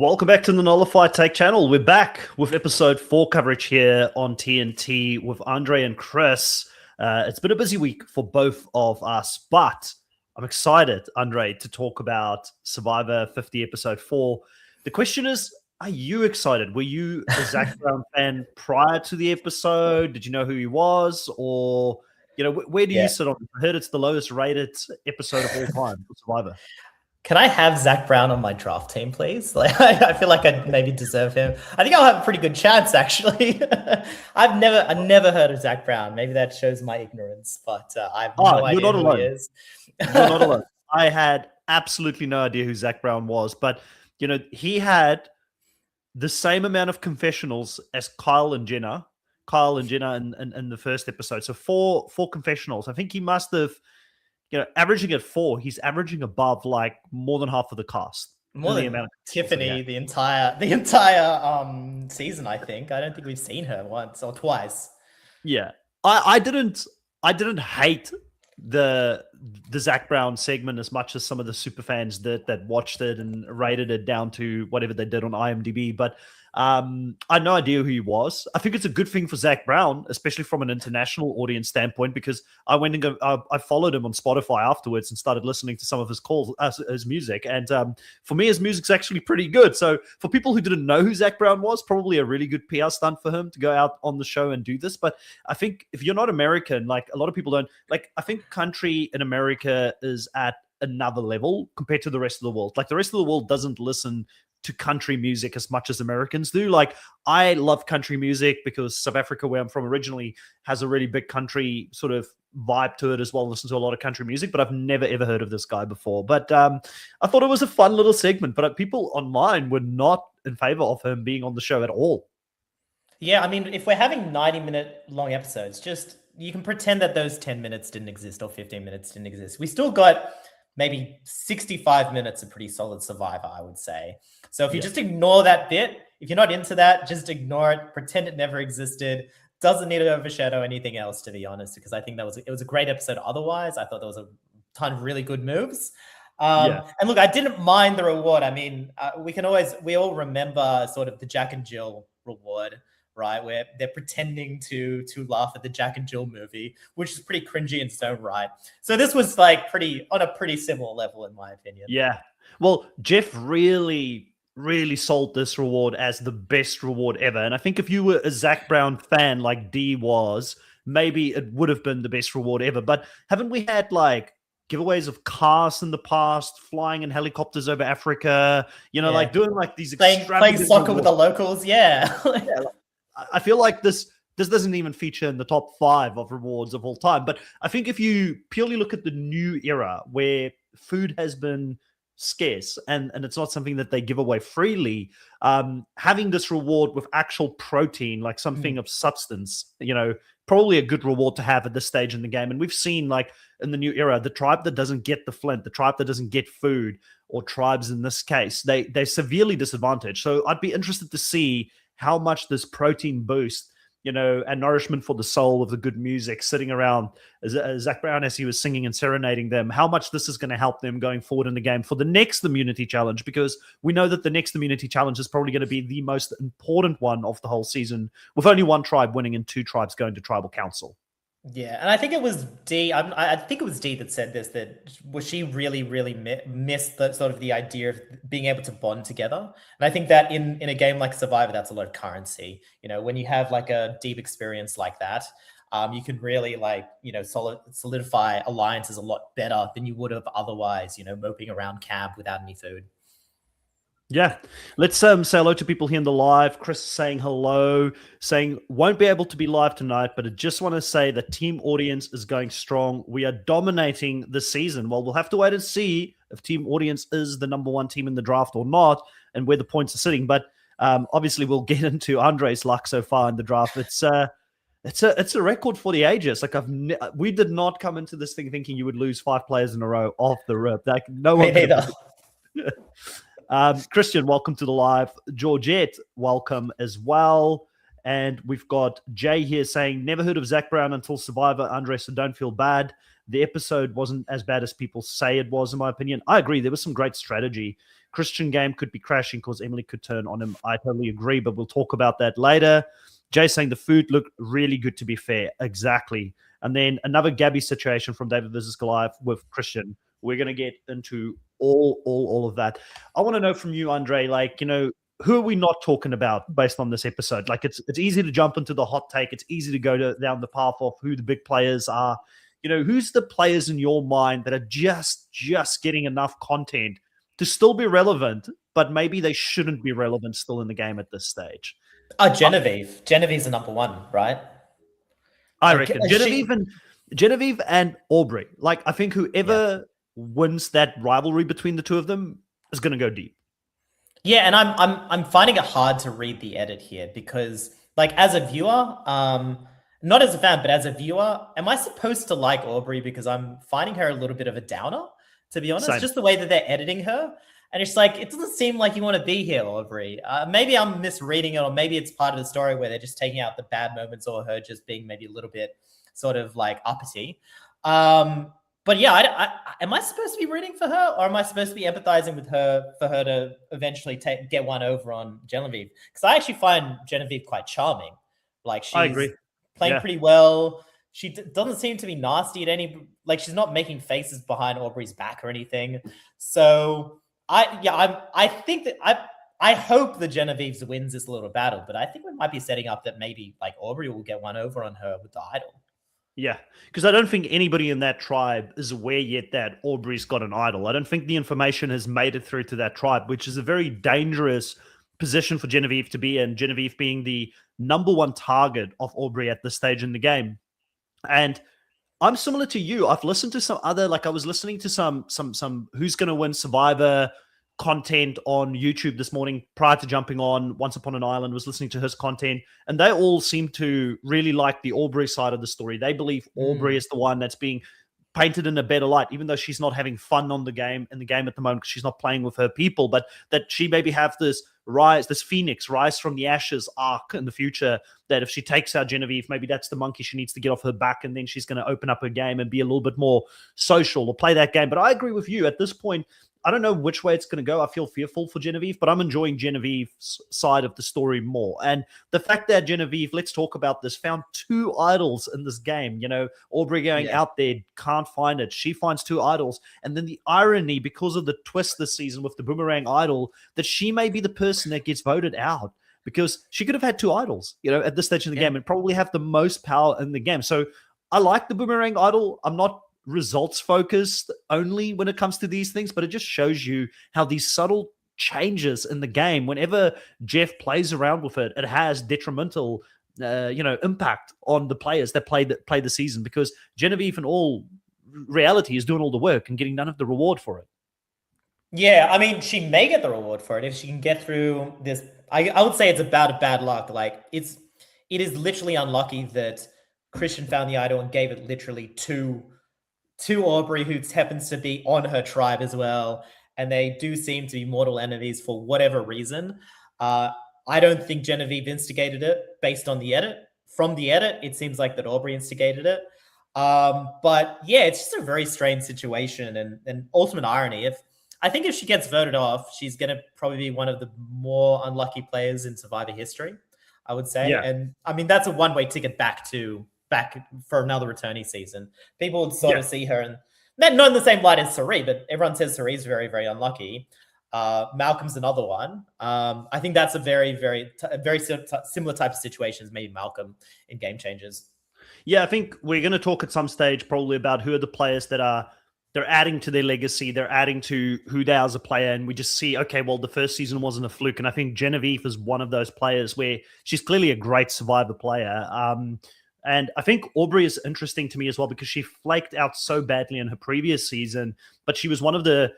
Welcome back to the Nullified Take channel. We're back with episode 4 coverage here on TNT with Andre and Chris. It's been a busy week for both of us, but I'm excited, Andre, to talk about Survivor 50 episode 4. The question is, are you excited? Were you a Zach Brown fan prior to the episode? Did you know who he was? Or, where do you sit on it? I heard it's the lowest rated episode of all time for Survivor. Can I have Zach Brown on my draft team, please? I feel like I maybe deserve him. I think I'll have a pretty good chance, actually. I've never heard of Zach Brown. Maybe that shows my ignorance, but I have no idea who he is. You're not alone. I had absolutely no idea who Zach Brown was, but he had the same amount of confessionals as Kyle and Jenna in the first episode. So four confessionals. I think he must have. Averaging at 4, he's averaging above like more than half of the cast. More than amount of Tiffany the entire season. I don't think we've seen her once or twice. Yeah, I didn't hate the Zach Brown segment as much as some of the super fans that watched it and rated it down to whatever they did on IMDb, but I had no idea who he was. I think it's a good thing for Zach Brown, especially from an international audience standpoint, because I went and I followed him on Spotify afterwards and started listening to some of his music. And for me, his music's actually pretty good. So for people who didn't know who Zach Brown was, probably a really good PR stunt for him to go out on the show and do this. But I think if you're not American, like a lot of people don't, like I think country in America is at another level compared to the rest of the world. Like the rest of the world doesn't listen to country music as much as Americans do. Like I love country music because South Africa, where I'm from originally, has a really big country sort of vibe to it as well. I listen to a lot of country music, but I've never ever heard of this guy before. But I thought it was a fun little segment, but people online were not in favor of him being on the show at all. Yeah, I mean, if we're having 90-minute long episodes, just you can pretend that those 10 minutes didn't exist or 15 minutes didn't exist. We still got maybe 65 minutes of pretty solid Survivor, I would say. So if you just ignore that bit, if you're not into that, just ignore it, pretend it never existed. Doesn't need to overshadow anything else, to be honest, because I think it was a great episode otherwise. I thought there was a ton of really good moves. And look, I didn't mind the reward. I mean, we all remember sort of the Jack and Jill reward, right? Where they're pretending to laugh at the Jack and Jill movie, which is pretty cringy in its own right. So this was like on a pretty similar level, in my opinion. Yeah. Well, Jeff really sold this reward as the best reward ever. And I think if you were a Zach Brown fan like D was, maybe it would have been the best reward ever. But haven't we had like giveaways of cars in the past, flying in helicopters over Africa, like doing like these playing soccer with the locals? Yeah. I feel like this doesn't even feature in the top 5 of rewards of all time. But I think if you purely look at the new era where food has been scarce and it's not something that they give away freely, having this reward with actual protein, like something of substance, probably a good reward to have at this stage in the game. And we've seen, like in the new era, the tribe that doesn't get the flint, the tribe that doesn't get food, or tribes in this case, they're severely disadvantaged. So I'd be interested to see how much this protein boost, and nourishment for the soul of the good music sitting around Zach Brown as he was singing and serenading them, how much this is going to help them going forward in the game for the next Immunity Challenge, because we know that the next Immunity Challenge is probably going to be the most important one of the whole season, with only one tribe winning and 2 tribes going to Tribal Council. Yeah, and I think it was D. I think it was D that said this. That she really missed the sort of the idea of being able to bond together. And I think that in a game like Survivor, that's a lot of currency. When you have like a deep experience like that, you can really solidify alliances a lot better than you would have otherwise. Moping around camp without any food. Yeah, let's say hello to people here in the live. Chris saying hello, saying won't be able to be live tonight, but I just want to say the team audience is going strong. We are dominating this season. Well, we'll have to wait and see if team audience is the number 1 team in the draft or not, and where the points are sitting. But obviously, we'll get into Andre's luck so far in the draft. It's a record for the ages. Like we did not come into this thing thinking you would lose 5 players in a row off the rip. Like no one. Christian, welcome to the live. Georgette, welcome as well. And we've got Jay here saying, never heard of Zach Brown until Survivor, Andre, so don't feel bad. The episode wasn't as bad as people say it was, in my opinion. I agree. There was some great strategy Christian game could be crashing because Emily could turn on him. I totally agree, but we'll talk about that later. Jay saying the food looked really good, to be fair. Exactly. And then another Gabby situation from David versus Goliath with Christian. We're going to get into all of that. I want to know from you, Andre, like, who are we not talking about based on this episode? Like, it's easy to jump into the hot take. It's easy to go down the path of who the big players are. Who's the players in your mind that are just getting enough content to still be relevant, but maybe they shouldn't be relevant still in the game at this stage? Genevieve. Genevieve's the number one, right? I reckon Genevieve and Aubrey. Like, I think whoever wins that rivalry between the two of them is going to go deep. Yeah, and I'm finding it hard to read the edit here because, like, as a viewer, not as a fan, but as a viewer, am I supposed to like Aubrey because I'm finding her a little bit of a downer, to be honest? Same. Just the way that they're editing her. And it's like, it doesn't seem like you want to be here, Aubrey. Maybe I'm misreading it, or maybe it's part of the story where they're just taking out the bad moments or her just being maybe a little bit sort of like uppity. But yeah, am I supposed to be rooting for her, or am I supposed to be empathizing with her for her to eventually get one over on Genevieve? Because I actually find Genevieve quite charming. Like, I agree. Playing pretty well. She doesn't seem to be nasty at any, like, she's not making faces behind Aubrey's back or anything. So I think that I hope the Genevieve wins this little battle, but I think we might be setting up that maybe like Aubrey will get one over on her with the idol. Yeah, because I don't think anybody in that tribe is aware yet that Aubrey's got an idol. I don't think the information has made it through to that tribe, which is a very dangerous position for Genevieve to be in, Genevieve being the number one target of Aubrey at this stage in the game. And I'm similar to you. I've listened to some other, like, I was listening to some Who's Gonna Win Survivor content on YouTube this morning prior to jumping on Once Upon an Island, was listening to his content, and they all seem to really like the Aubrey side of the story. They believe Aubrey is the one that's being painted in a better light, even though she's not having fun in the game at the moment because she's not playing with her people, but that she maybe have this phoenix rise from the ashes arc in the future, that if she takes out Genevieve, maybe that's the monkey she needs to get off her back, and then she's going to open up her game and be a little bit more social or play that game. But I agree with you. At this point, I don't know which way it's going to go. I feel fearful for Genevieve, but I'm enjoying Genevieve's side of the story more. And the fact that Genevieve, let's talk about this, found 2 idols in this game. Aubrey going out there, can't find it. She finds 2 idols. And then the irony, because of the twist this season with the Boomerang idol, that she may be the person that gets voted out, because she could have had 2 idols, at this stage in the game, and probably have the most power in the game. So I like the Boomerang idol. I'm not results focused only when it comes to these things, but it just shows you how these subtle changes in the game, whenever Jeff plays around with it, it has detrimental impact on the players that play the season, because Genevieve in all reality is doing all the work and getting none of the reward for it. Yeah, I mean, she may get the reward for it if she can get through this. I would say it's about a bad luck. Like, it is literally unlucky that Christian found the idol and gave it literally to Aubrey, who happens to be on her tribe as well. And they do seem to be mortal enemies for whatever reason. I don't think Genevieve instigated it based on the edit. From the edit, it seems like that Aubrey instigated it. But yeah, it's just a very strange situation and ultimate irony. I think if she gets voted off, she's going to probably be one of the more unlucky players in Survivor history, I would say. Yeah. And I mean, that's a one-way ticket back for another returnee season. People would sort of see her, and not in the same light as Cirie, but everyone says Cirie's very, very unlucky. Malcolm's another one. I think that's a very, very, very similar type of situation as maybe Malcolm in Game Changers. Yeah, I think we're going to talk at some stage probably about who are the players that they're adding to their legacy. They're adding to who they are as a player. And we just see, okay, well, the first season wasn't a fluke. And I think Genevieve is one of those players where she's clearly a great Survivor player. And I think Aubrey is interesting to me as well, because she flaked out so badly in her previous season, but she was one of the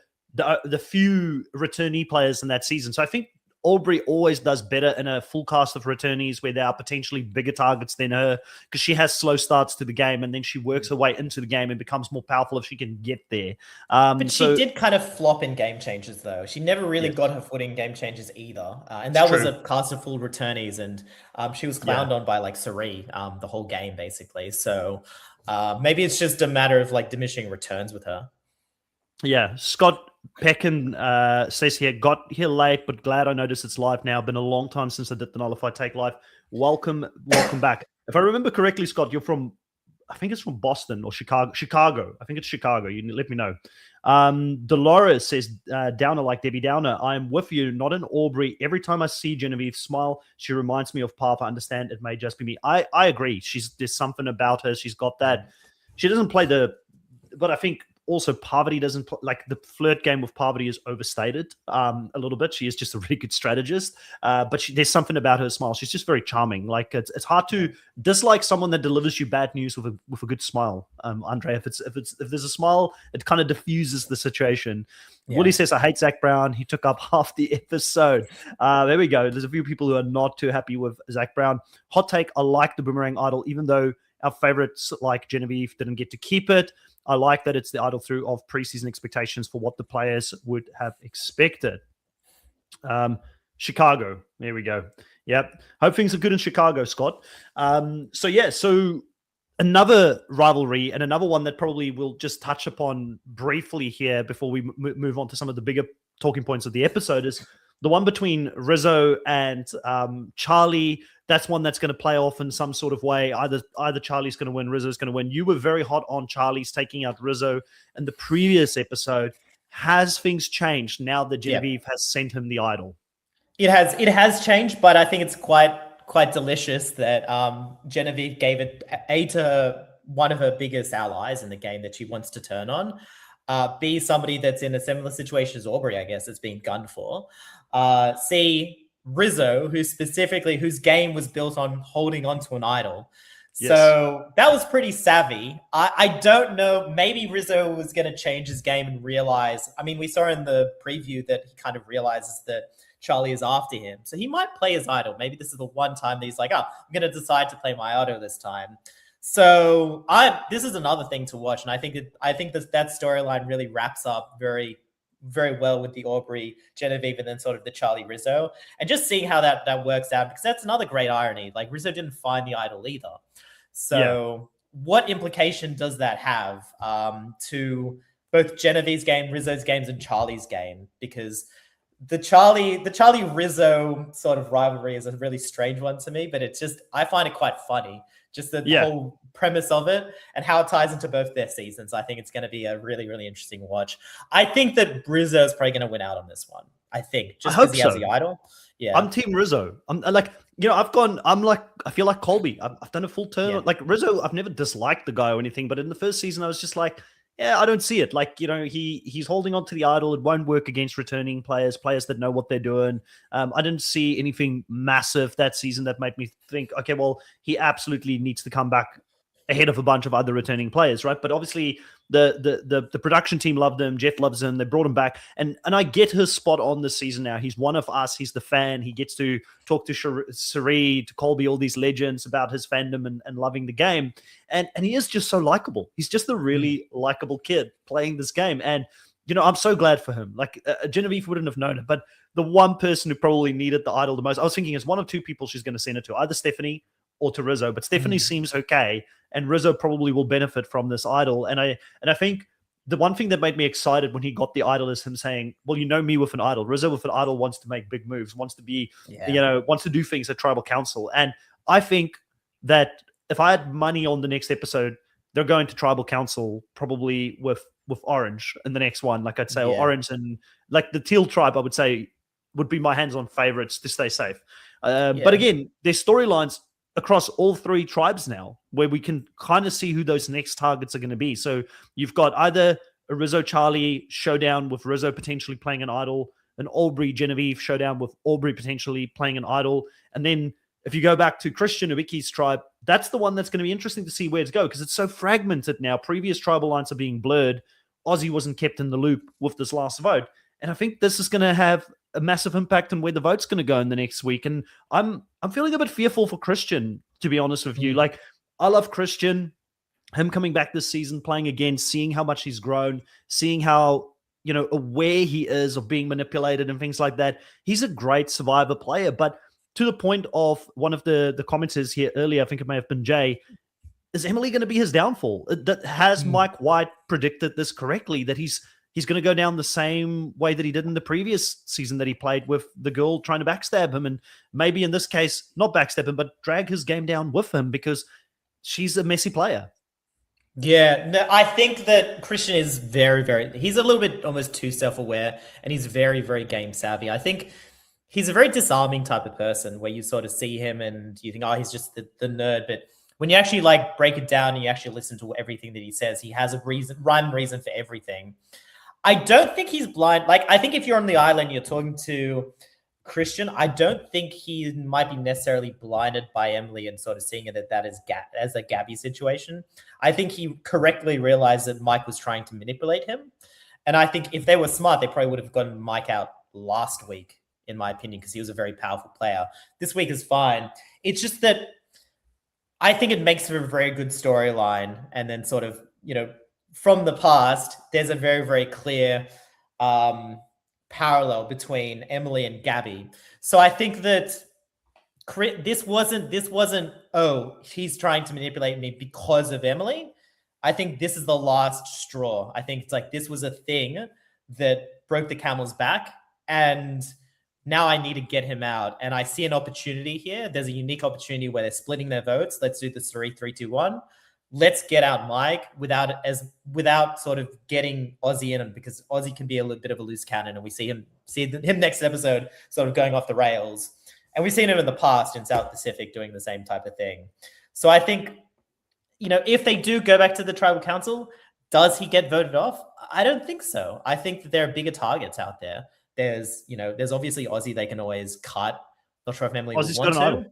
few returnee players in that season. So I think Aubrey always does better in a full cast of returnees where they are potentially bigger targets than her, because she has slow starts to the game and then she works her way into the game and becomes more powerful if she can get there. But she did kind of flop in Game Changers, though. She never really got her foot in Game Changers either. And that was a cast of full returnees, and she was clowned on by like Cirie the whole game, basically. So maybe it's just a matter of like diminishing returns with her. Yeah, Scott Peckin says here, got here late, but glad I noticed it's live now. Been a long time since I did the Nullify Take live. Welcome back. If I remember correctly, Scott, you're from, I think it's from Boston or Chicago. I think it's Chicago. You let me know. Dolores says, Downer like Debbie Downer. I'm with you, not an Aubrey. Every time I see Genevieve smile, she reminds me of Papa. I understand it may just be me. I agree. There's something about her. She's got that. She doesn't play but I think also Parvati doesn't like the flirt game with Parvati is overstated a little bit. She is just a really good strategist, but there's something about her smile. She's just very charming. Like it's hard to dislike someone that delivers you bad news with a good smile. Andre, if there's a smile, it kind of diffuses the situation. Yeah. Woody says, I hate Zach Brown. He took up half the episode. There we go. There's a few people who are not too happy with Zach Brown. Hot take, I like the Boomerang Idol, even though our favorites like Genevieve didn't get to keep it. I like that it's the idol through of preseason expectations for what the players would have expected. Chicago. There we go. Yep. Hope things are good in Chicago, Scott. So another rivalry and another one that probably we'll just touch upon briefly here before we move on to some of the bigger talking points of the episode is the one between Rizzo and Charlie. That's one that's going to play off in some sort of way. Either Charlie's going to win, Rizzo's going to win. You were very hot on Charlie's taking out Rizzo in the previous episode. Has things changed now that Genevieve has sent him the idol? It has changed, but I think it's quite delicious that Genevieve gave it to one of her biggest allies in the game that she wants to turn on. B, somebody that's in a similar situation as Aubrey, I guess, that's being gunned for. C, Rizzo, whose game was built on holding onto an idol. Yes. So that was pretty savvy. I don't know. Maybe Rizzo was going to change his game and realize, I mean, we saw in the preview that he kind of realizes that Charlie is after him. So he might play his idol. Maybe this is the one time that he's like, I'm going to decide to play my idol this time. So this is another thing to watch. And I think that storyline really wraps up very, very well with the Aubrey, Genevieve, and then sort of the Charlie Rizzo. And just seeing how that works out, because that's another great irony. Like Rizzo didn't find the idol either. So what implication does that have to both Genevieve's game, Rizzo's games, and Charlie's game? Because the Charlie Rizzo sort of rivalry is a really strange one to me, but I find it quite funny. Just the whole premise of it and how it ties into both their seasons. I think it's going to be a really, really interesting watch. I think that Rizzo is probably going to win out on this one. I think just because he has the idol. Yeah, I'm Team Rizzo. I feel like Colby. I've done a full turn. Yeah. Like Rizzo, I've never disliked the guy or anything, but in the first season, I was just like, yeah, I don't see it. Like, he's holding on to the idol. It won't work against returning players that know what they're doing. I didn't see anything massive that season that made me think, okay, well, he absolutely needs to come back ahead of a bunch of other returning players, right? But obviously the production team loved him. Jeff loves him. They brought him back. And I get his spot on this season now. He's one of us. He's the fan. He gets to talk to Cherie, to Colby, all these legends about his fandom and loving the game. And he is just so likable. He's just a really likable kid playing this game. And, I'm so glad for him. Like Genevieve wouldn't have known it, but the one person who probably needed the idol the most, I was thinking is one of two people she's going to send it to, either Stephanie or to Rizzo, but Stephanie seems okay, and Rizzo probably will benefit from this idol. And I think the one thing that made me excited when he got the idol is him saying, well, me with an idol. Rizzo with an idol wants to make big moves, wants to be, wants to do things at Tribal Council. And I think that if I had money on the next episode, they're going to Tribal Council probably with Orange in the next one. Like I'd say, or Orange and like the Teal tribe, I would say would be my hands-on favorites to stay safe. But again, there's storylines across all three tribes now where we can kind of see who those next targets are going to be. So you've got either a Rizzo Charlie showdown with Rizzo potentially playing an idol, an Aubrey Genevieve showdown with Aubrey potentially playing an idol. And then if you go back to Christian Nowicki's tribe, that's the one that's going to be interesting to see where to go because it's so fragmented now. Previous tribal lines are being blurred. Aussie wasn't kept in the loop with this last vote. And I think this is going to have a massive impact on where the vote's going to go in the next week. And I'm feeling a bit fearful for Christian, to be honest with you. Like, I love Christian, him coming back this season, playing again, seeing how much he's grown, seeing how, aware he is of being manipulated and things like that. He's a great Survivor player, but to the point of one of the commenters here earlier, I think it may have been Jay, is Emily going to be his downfall? Has Mike White predicted this correctly, that he's he's going to go down the same way that he did in the previous season that he played with the girl trying to backstab him. And maybe in this case, not backstab him, but drag his game down with him because she's a messy player. Yeah, no, I think that Christian is he's a little bit almost too self-aware, and he's very, very game savvy. I think he's a very disarming type of person where you sort of see him and you think, oh, he's just the nerd. But when you actually like break it down and you actually listen to everything that he says, he has a rhyme and reason for everything. I don't think he's blind. Like, I think if you're on the island, you're talking to Christian, I don't think he might be necessarily blinded by Emily and sort of seeing it that is as a Gabby situation. I think he correctly realized that Mike was trying to manipulate him. And I think if they were smart, they probably would have gotten Mike out last week, in my opinion, because he was a very powerful player. This week is fine. It's just that I think it makes for a very good storyline. And then sort of, from the past, there's a very, very clear parallel between Emily and Gabby. So I think that this wasn't, oh, he's trying to manipulate me because of Emily. I think this is the last straw. I think it's like this was a thing that broke the camel's back, and now I need to get him out. And I see an opportunity here. There's a unique opportunity where they're splitting their votes. Let's do this 3-3-2-1. Let's get out Mike without sort of getting Ozzy in him, because Ozzy can be a little bit of a loose cannon, and we see him next episode sort of going off the rails. And we've seen him in the past in South Pacific doing the same type of thing. So I think, if they do go back to the tribal council, does he get voted off? I don't think so. I think that there are bigger targets out there. There's obviously Ozzy they can always cut. Not sure if Emily would want to. Idol.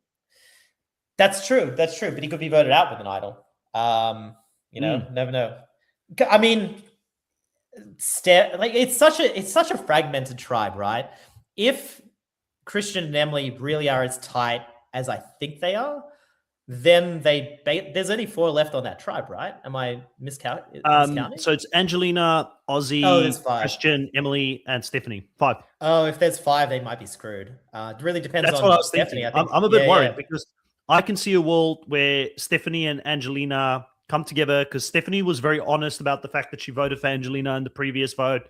That's true. But he could be voted out with an idol. Never know. I mean, it's such a fragmented tribe, right? If Christian and Emily really are as tight as I think they are, then there's only 4 left on that tribe, right? Am I miscounting? So it's Angelina, Ozzy, Christian, Emily, and Stephanie. 5. Oh, if there's 5, they might be screwed. It really depends on what I was Stephanie. I think. I'm a bit worried because I can see a world where Stephanie and Angelina come together, because Stephanie was very honest about the fact that she voted for Angelina in the previous vote.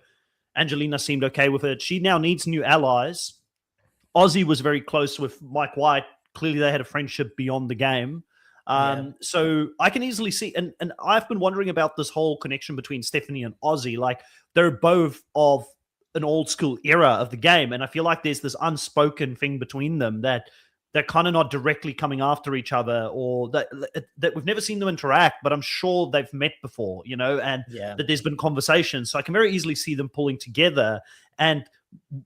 Angelina seemed okay with it. She now needs new allies. Ozzy was very close with Mike White. Clearly, they had a friendship beyond the game. So I can easily see, and I've been wondering about this whole connection between Stephanie and Ozzy. Like, they're both of an old school era of the game, and I feel like there's this unspoken thing between them that they're kind of not directly coming after each other, or that we've never seen them interact, but I'm sure they've met before, and that there's been conversations. So I can very easily see them pulling together. And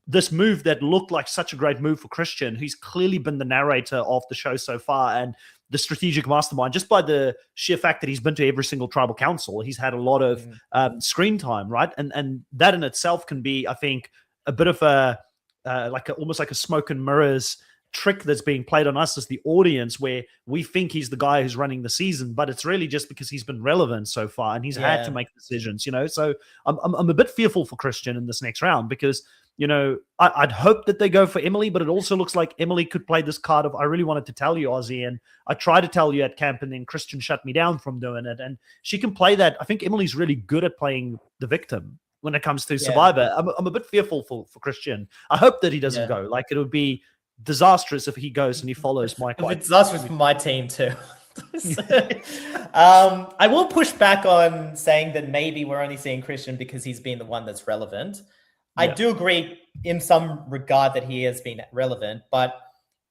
this move that looked like such a great move for Christian, who's clearly been the narrator of the show so far and the strategic mastermind, just by the sheer fact that he's been to every single tribal council, he's had a lot of screen time, right? And that in itself can be, I think, a bit of almost like a smoke and mirrors trick that's being played on us as the audience, where we think he's the guy who's running the season, but it's really just because he's been relevant so far and he's had to make decisions, So I'm a bit fearful for Christian in this next round, because I'd hope that they go for Emily, but it also looks like Emily could play this card of, I really wanted to tell you, Ozzy, and I tried to tell you at camp, and then Christian shut me down from doing it. And she can play that. I think Emily's really good at playing the victim when it comes to Survivor. I'm a bit fearful for Christian. I hope that he doesn't go. Like, it would be disastrous if he goes and he follows Mike White. It's disastrous for my team too. I will push back on saying that maybe we're only seeing Christian because he's been the one that's relevant. I do agree in some regard that he has been relevant, but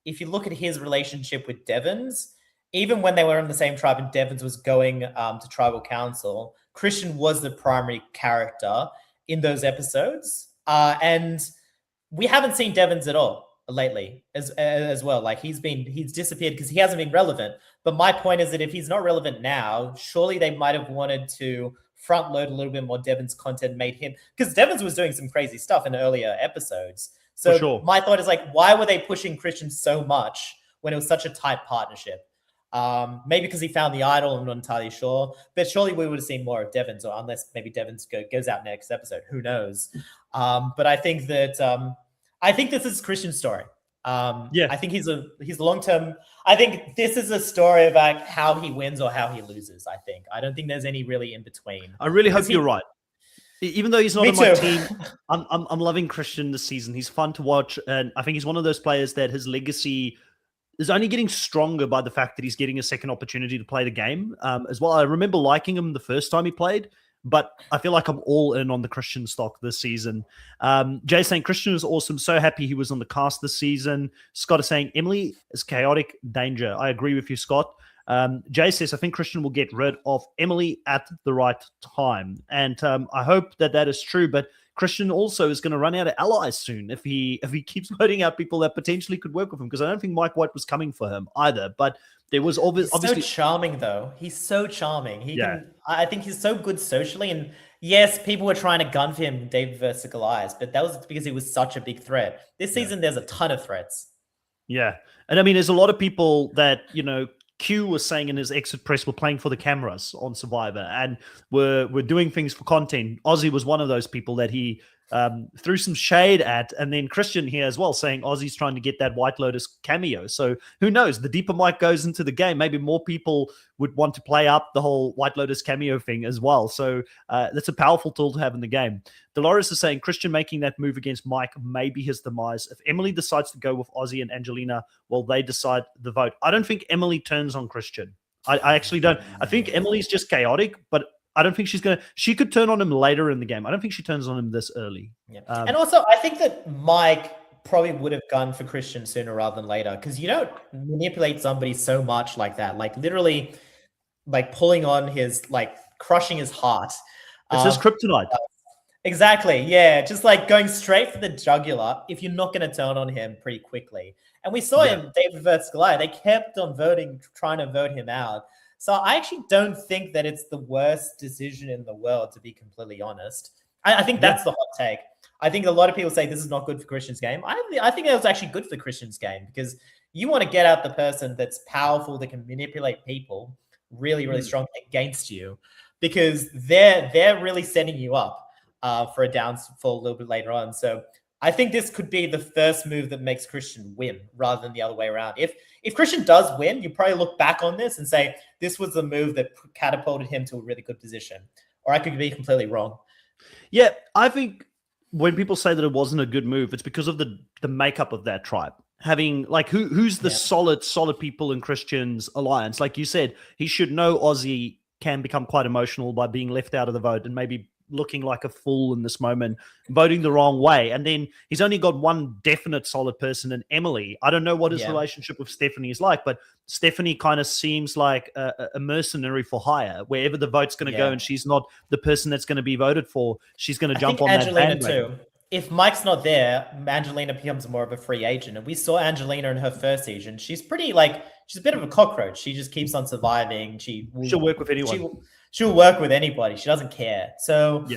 if you look at his relationship with Devons, even when they were in the same tribe and Devons was going to tribal council, Christian was the primary character in those episodes. And we haven't seen Devons at all lately as well. Like, he's disappeared because he hasn't been relevant. But my point is that if he's not relevant now, surely they might have wanted to front load a little bit more Devon's content, made him, because Devon's was doing some crazy stuff in earlier episodes. So my thought is, like, why were they pushing Christian so much when it was such a tight partnership? Maybe because he found the idol, I'm not entirely sure, but surely we would have seen more of Devon's, or unless maybe Devon's goes out next episode, who knows? But I think that I think this is Christian's story. I think he's long-term. I think this is a story about how he wins or how he loses. I don't think there's any really in between. I really hope you're right. Even though he's not Me on my too. team, I'm loving Christian this season. He's fun to watch, and I think he's one of those players that his legacy is only getting stronger by the fact that he's getting a second opportunity to play the game as well. I remember liking him the first time he played, but I feel like I'm all in on the Christian stock this season. Jay saying Christian is awesome. So happy he was on the cast this season. Scott is saying Emily is chaotic danger. I agree with you, Scott. Jay says, I think Christian will get rid of Emily at the right time. And I hope that that is true. But Christian also is going to run out of allies soon if he keeps voting out people that potentially could work with him, because I don't think Mike White was coming for him either. But there was obviously so charming though. He's so charming. Yeah. I think he's so good socially. And yes, people were trying to gun for him, David versus Goliath, but that was because he was such a big threat. This season, there's a ton of threats. Yeah. And I mean, there's a lot of people that, Q was saying in his exit press were playing for the cameras on Survivor and were doing things for content. Ozzy was one of those people that he threw some shade at, and then Christian here as well saying Ozzy's trying to get that White Lotus cameo. So who knows? The deeper Mike goes into the game, maybe more people would want to play up the whole White Lotus cameo thing as well. So that's a powerful tool to have in the game. Dolores is saying Christian making that move against Mike may be his demise. If Emily decides to go with Ozzy and Angelina, well, they decide the vote. I don't think Emily turns on Christian. I actually don't. I think Emily's just chaotic, but I don't think she could turn on him later in the game. I don't think she turns on him this early. Yeah. And also, I think that Mike probably would have gone for Christian sooner rather than later, because you don't manipulate somebody so much like that. Like literally, like pulling on his, like crushing his heart. It's his kryptonite. Exactly. Yeah. Just like going straight for the jugular if you're not going to turn on him pretty quickly. And we saw him, David versus Goliath. They kept on trying to vote him out. So I actually don't think that it's the worst decision in the world, to be completely honest. I think that's the hot take. I think a lot of people say this is not good for Christian's game. I think it was actually good for Christian's game, because you want to get out the person that's powerful, that can manipulate people really, really strong against you, because they're really setting you up for a downfall a little bit later on. So I think this could be the first move that makes Christian win rather than the other way around. If Christian does win, you probably look back on this and say, this was the move that catapulted him to a really good position. Or I could be completely wrong. Yeah, I think when people say that it wasn't a good move, it's because of the makeup of that tribe. Having like who's the solid people in Christian's alliance? Like you said, he should know Ozzy can become quite emotional by being left out of the vote and maybe looking like a fool in this moment, voting the wrong way. And then he's only got one definite solid person in Emily. I don't know what his relationship with Stephanie is like, but Stephanie kind of seems like a mercenary for hire. Wherever the vote's going to go and she's not the person that's going to be voted for, she's going to jump on Angelina that bandwagon. too. If Mike's not there, Angelina becomes more of a free agent. And we saw Angelina in her first season. She's pretty she's a bit of a cockroach. She just keeps on surviving. She'll work with anyone. She'll work with anybody. She doesn't care. So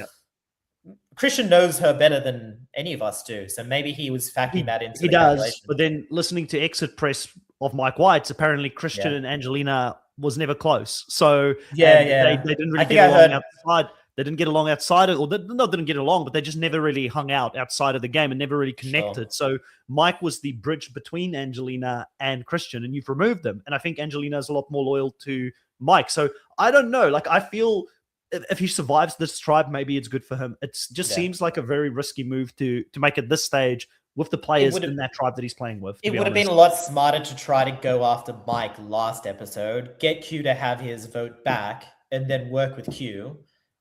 Christian knows her better than any of us do. So maybe he was factoring that into the calculation. But then listening to exit press of Mike White's, apparently Christian and Angelina was never close. So they didn't really get along outside. They didn't get along outside, or didn't get along, but they just never really hung out outside of the game and never really connected. So Mike was the bridge between Angelina and Christian, and you've removed them. And I think Angelina is a lot more loyal to Mike. So I don't know. Like, I feel if he survives this tribe, maybe it's good for him. It just seems like a very risky move to make at this stage with the players in that tribe that he's playing with. It would have been a lot smarter to try to go after Mike last episode, get Q to have his vote back, and then work with Q.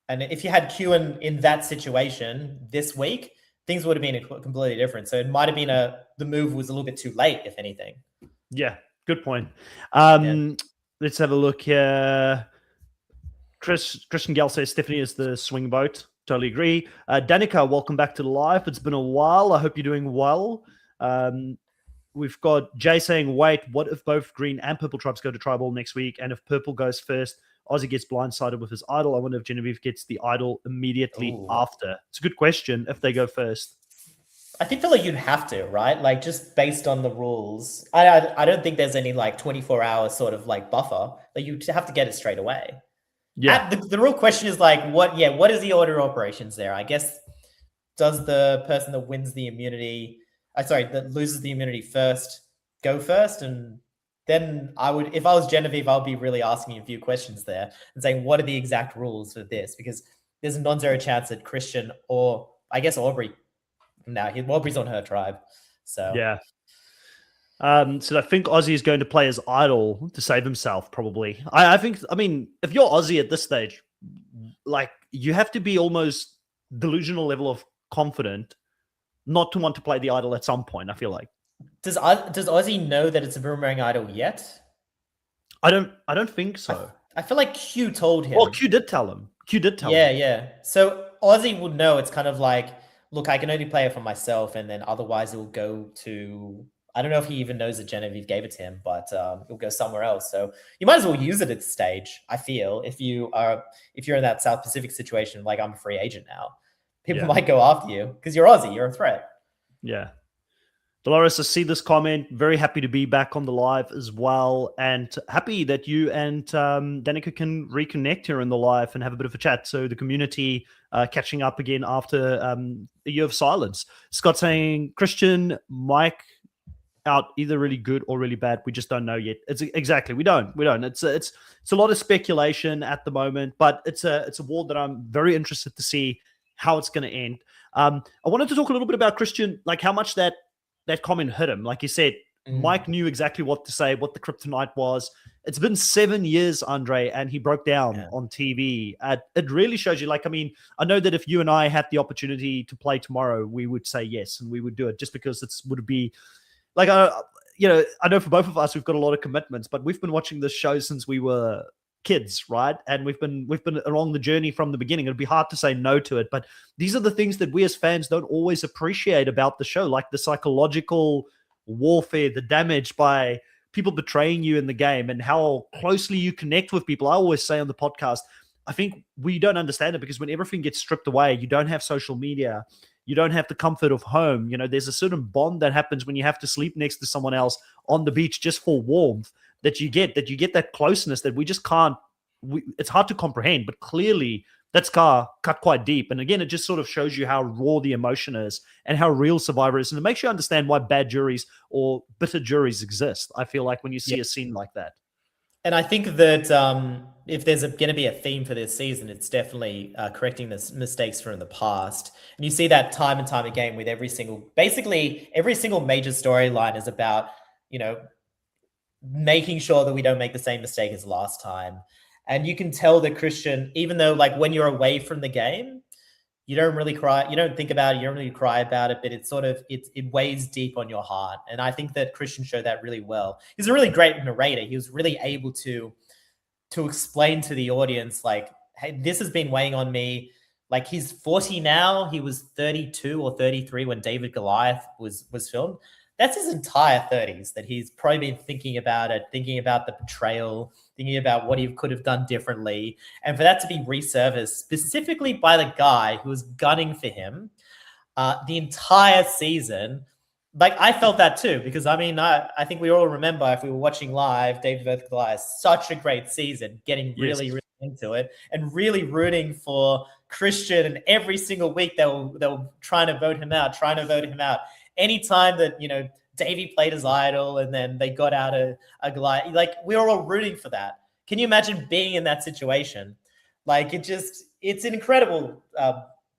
And if you had Q in that situation this week, things would have been completely different. So it might have been the move was a little bit too late, if anything. Yeah, good point. Let's have a look here. Christian Gell says Stephanie is the swing vote. Totally agree. Danica, welcome back to the live. It's been a while. I hope you're doing well. We've got Jay saying, wait, what if both green and purple tribes go to tribal next week? And if purple goes first, Ozzy gets blindsided with his idol. I wonder if Genevieve gets the idol immediately after. It's a good question if they go first. I think that you'd have to, right? Like, just based on the rules. I don't think there's any 24-hour sort of buffer. Like, you have to get it straight away. Yeah. The real question is what is the order of operations there? I guess, does the person that wins the immunity, that loses the immunity first, go first? And then if I was Genevieve, I would be really asking a few questions there and saying, what are the exact rules for this? Because there's a non-zero chance that Christian or I guess Aubrey. Now Aubrey's on her tribe, so Yeah. So I think Ozzy is going to play as idol to save himself, probably. I think, I mean, if you're Ozzy at this stage, like you have to be almost delusional level of confident not to want to play the idol at some point, I feel like. Does Ozzy know that it's a boomerang idol yet? I don't think so. I feel like Q told him. Well, Q did tell him. Yeah. So Ozzy would know. It's kind of like, look, I can only play it for myself, and then otherwise it will go to. I don't know if he even knows that Genevieve gave it to him, but it'll go somewhere else. So you might as well use it at this stage. I feel if you're in that South Pacific situation, like I'm a free agent now, people might go after you because you're Aussie, you're a threat. Yeah. Dolores, I see this comment. Very happy to be back on the live as well, and happy that you and Danica can reconnect here in the live and have a bit of a chat. So the community catching up again after a year of silence. Scott saying Christian, Mike out either really good or really bad. We just don't know yet. It's exactly we don't. It's a lot of speculation at the moment, but it's a war that I'm very interested to see how it's going to end. I wanted to talk a little bit about Christian, like how much that comment hit him. Like you said, Mike knew exactly what to say, what the kryptonite was. It's been 7 years, Andre, and he broke down on TV. It really shows you, like, I mean, I know that if you and I had the opportunity to play tomorrow, we would say yes, and we would do it just because it would be like, I know for both of us, we've got a lot of commitments, but we've been watching this show since we were kids, right? And we've been along the journey from the beginning. It'd be hard to say no to it, but these are the things that we as fans don't always appreciate about the show, like the psychological warfare, the damage by people betraying you in the game, and how closely you connect with people. I always say on the podcast, I think we don't understand it because when everything gets stripped away, you don't have social media, you don't have the comfort of home. You know, there's a certain bond that happens when you have to sleep next to someone else on the beach just for warmth that you get that closeness that we just can't. It's hard to comprehend, but clearly that's cut quite deep. And again, it just sort of shows you how raw the emotion is and how real Survivor is. And it makes you understand why bad juries or bitter juries exist. I feel like when you see a scene like that. And I think that if there's going to be a theme for this season, it's definitely correcting the mistakes from the past. And you see that time and time again with basically every single major storyline is about, making sure that we don't make the same mistake as last time. And you can tell that Christian, even though like when you're away from the game, you don't really cry, you don't think about it, you don't really cry about it, but it's sort of, it weighs deep on your heart. And I think that Christian showed that really well. He's a really great narrator. He was really able to explain to the audience, like, hey, this has been weighing on me. Like, he's 40 now. He was 32 or 33 when David Goliath was filmed. That's his entire 30s that he's probably been thinking about it, thinking about the betrayal, thinking about what he could have done differently. And for that to be resurfaced specifically by the guy who was gunning for him the entire season, like I felt that too, because I mean, I think we all remember if we were watching live, David vs. Goliath, such a great season, getting really, really into it and really rooting for Christian. And every single week they were trying to vote him out. Anytime that, Davey played as idol and then they got out a Goliath, like we were all rooting for that. Can you imagine being in that situation? Like it's an incredible,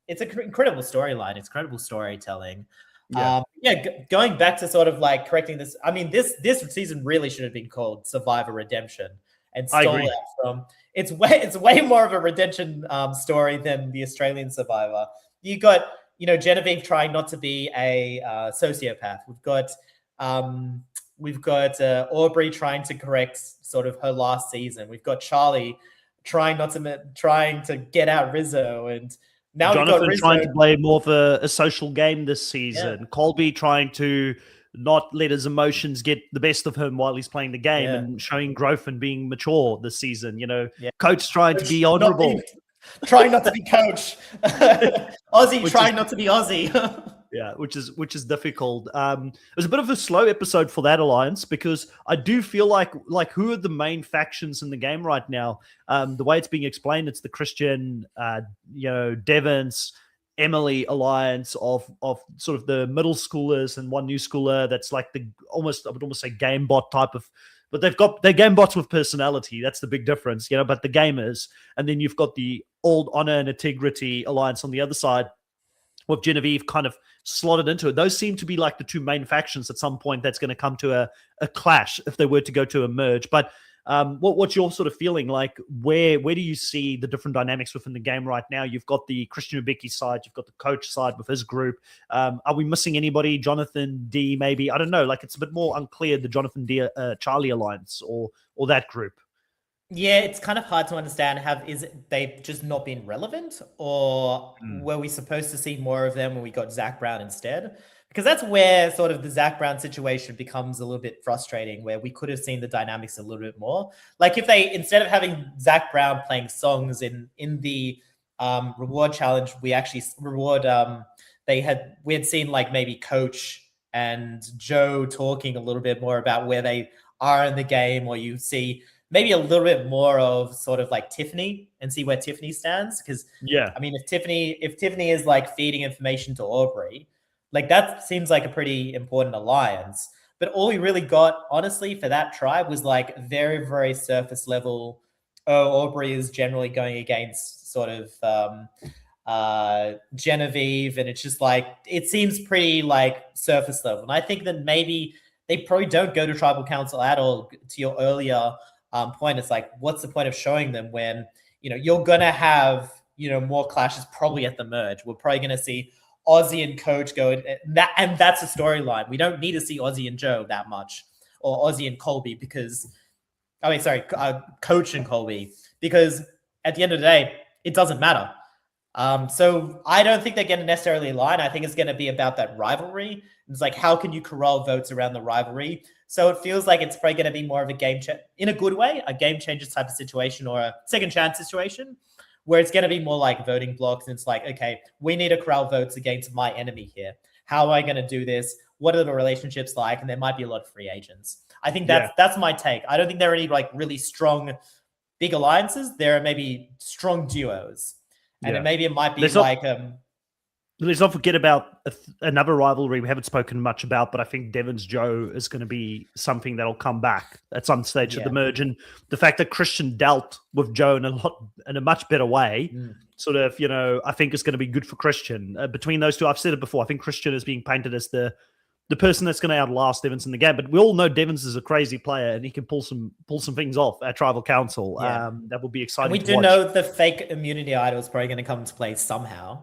it's an incredible storyline. It's incredible storytelling. Going back to sort of like correcting this. I mean, this season really should have been called Survivor Redemption and stole that from. It's way more of a redemption story than the Australian Survivor. You got, Genevieve trying not to be a sociopath. We've got Aubrey trying to correct sort of her last season. We've got Charlie trying to get out Rizzo, and now Jonathan we've got Rizzo trying to play more of a social game this season. Yeah. Colby trying to not let his emotions get the best of him while he's playing the game and showing growth and being mature this season. Coach trying to be honorable. Trying not to be Coach. Aussie trying not to be Aussie. Yeah, which is difficult. It was a bit of a slow episode for that alliance because I do feel like who are the main factions in the game right now? The way it's being explained, it's the Christian, Devon's, Emily alliance of sort of the middle schoolers and one new schooler that's like I would almost say game bot type of. But they're game bots with personality. That's the big difference, but the gamers. And then you've got the Old Honor and Integrity Alliance on the other side, with Genevieve kind of slotted into it. Those seem to be like the two main factions at some point that's going to come to a clash if they were to go to a merge. But what's your sort of feeling? Like, where do you see the different dynamics within the game right now? You've got the Christian Ubicki side, you've got the coach side with his group. Are we missing anybody? Jonathan D, maybe? I don't know. Like, it's a bit more unclear, the Jonathan D Charlie alliance or that group. Yeah, it's kind of hard to understand. They've just not been relevant, or were we supposed to see more of them when we got Zach Brown instead? Because that's where sort of the Zach Brown situation becomes a little bit frustrating, where we could have seen the dynamics a little bit more. Like if they, instead of having Zach Brown playing songs in the reward challenge, we actually we had seen like maybe Coach and Joe talking a little bit more about where they are in the game, or you see maybe a little bit more of sort of like Tiffany and see where Tiffany stands. Because I mean, if Tiffany is like feeding information to Aubrey, like that seems like a pretty important alliance. But all we really got, honestly, for that tribe was like very, very surface level. Oh, Aubrey is generally going against sort of Genevieve, and it's just like, it seems pretty like surface level. And I think that maybe they probably don't go to tribal council at all. To your earlier point, it's like, what's the point of showing them when, you know, you're going to have, you know, more clashes probably at the merge. We're probably going to see Ozzy and Coach go, and that's a storyline. We don't need to see Ozzy and Joe that much, or Ozzy and Colby, because, Coach and Colby, because at the end of the day, it doesn't matter. So I don't think they're going to necessarily align. I think it's going to be about that rivalry. It's like, how can you corral votes around the rivalry? So it feels like it's probably going to be more of a in a good way, a game changer type of situation, or a second chance situation, where it's going to be more like voting blocks. And it's like, okay, we need to corral votes against my enemy here. How am I going to do this? What are the relationships like? And there might be a lot of free agents. I think that's my take. I don't think there are any like really strong big alliances. There are maybe strong duos. And it might be let's not forget about another rivalry we haven't spoken much about, but I think Devon's Joe is going to be something that'll come back at some stage of the merge. And the fact that Christian dealt with Joe in a much better way, sort of, you know, I think is going to be good for Christian. Between those two, I've said it before, I think Christian is being painted as the person that's going to outlast Devons in the game. But we all know Devons is a crazy player, and he can pull some things off at Tribal Council. That will be exciting. And we do know the fake immunity idol is probably going to come into play somehow.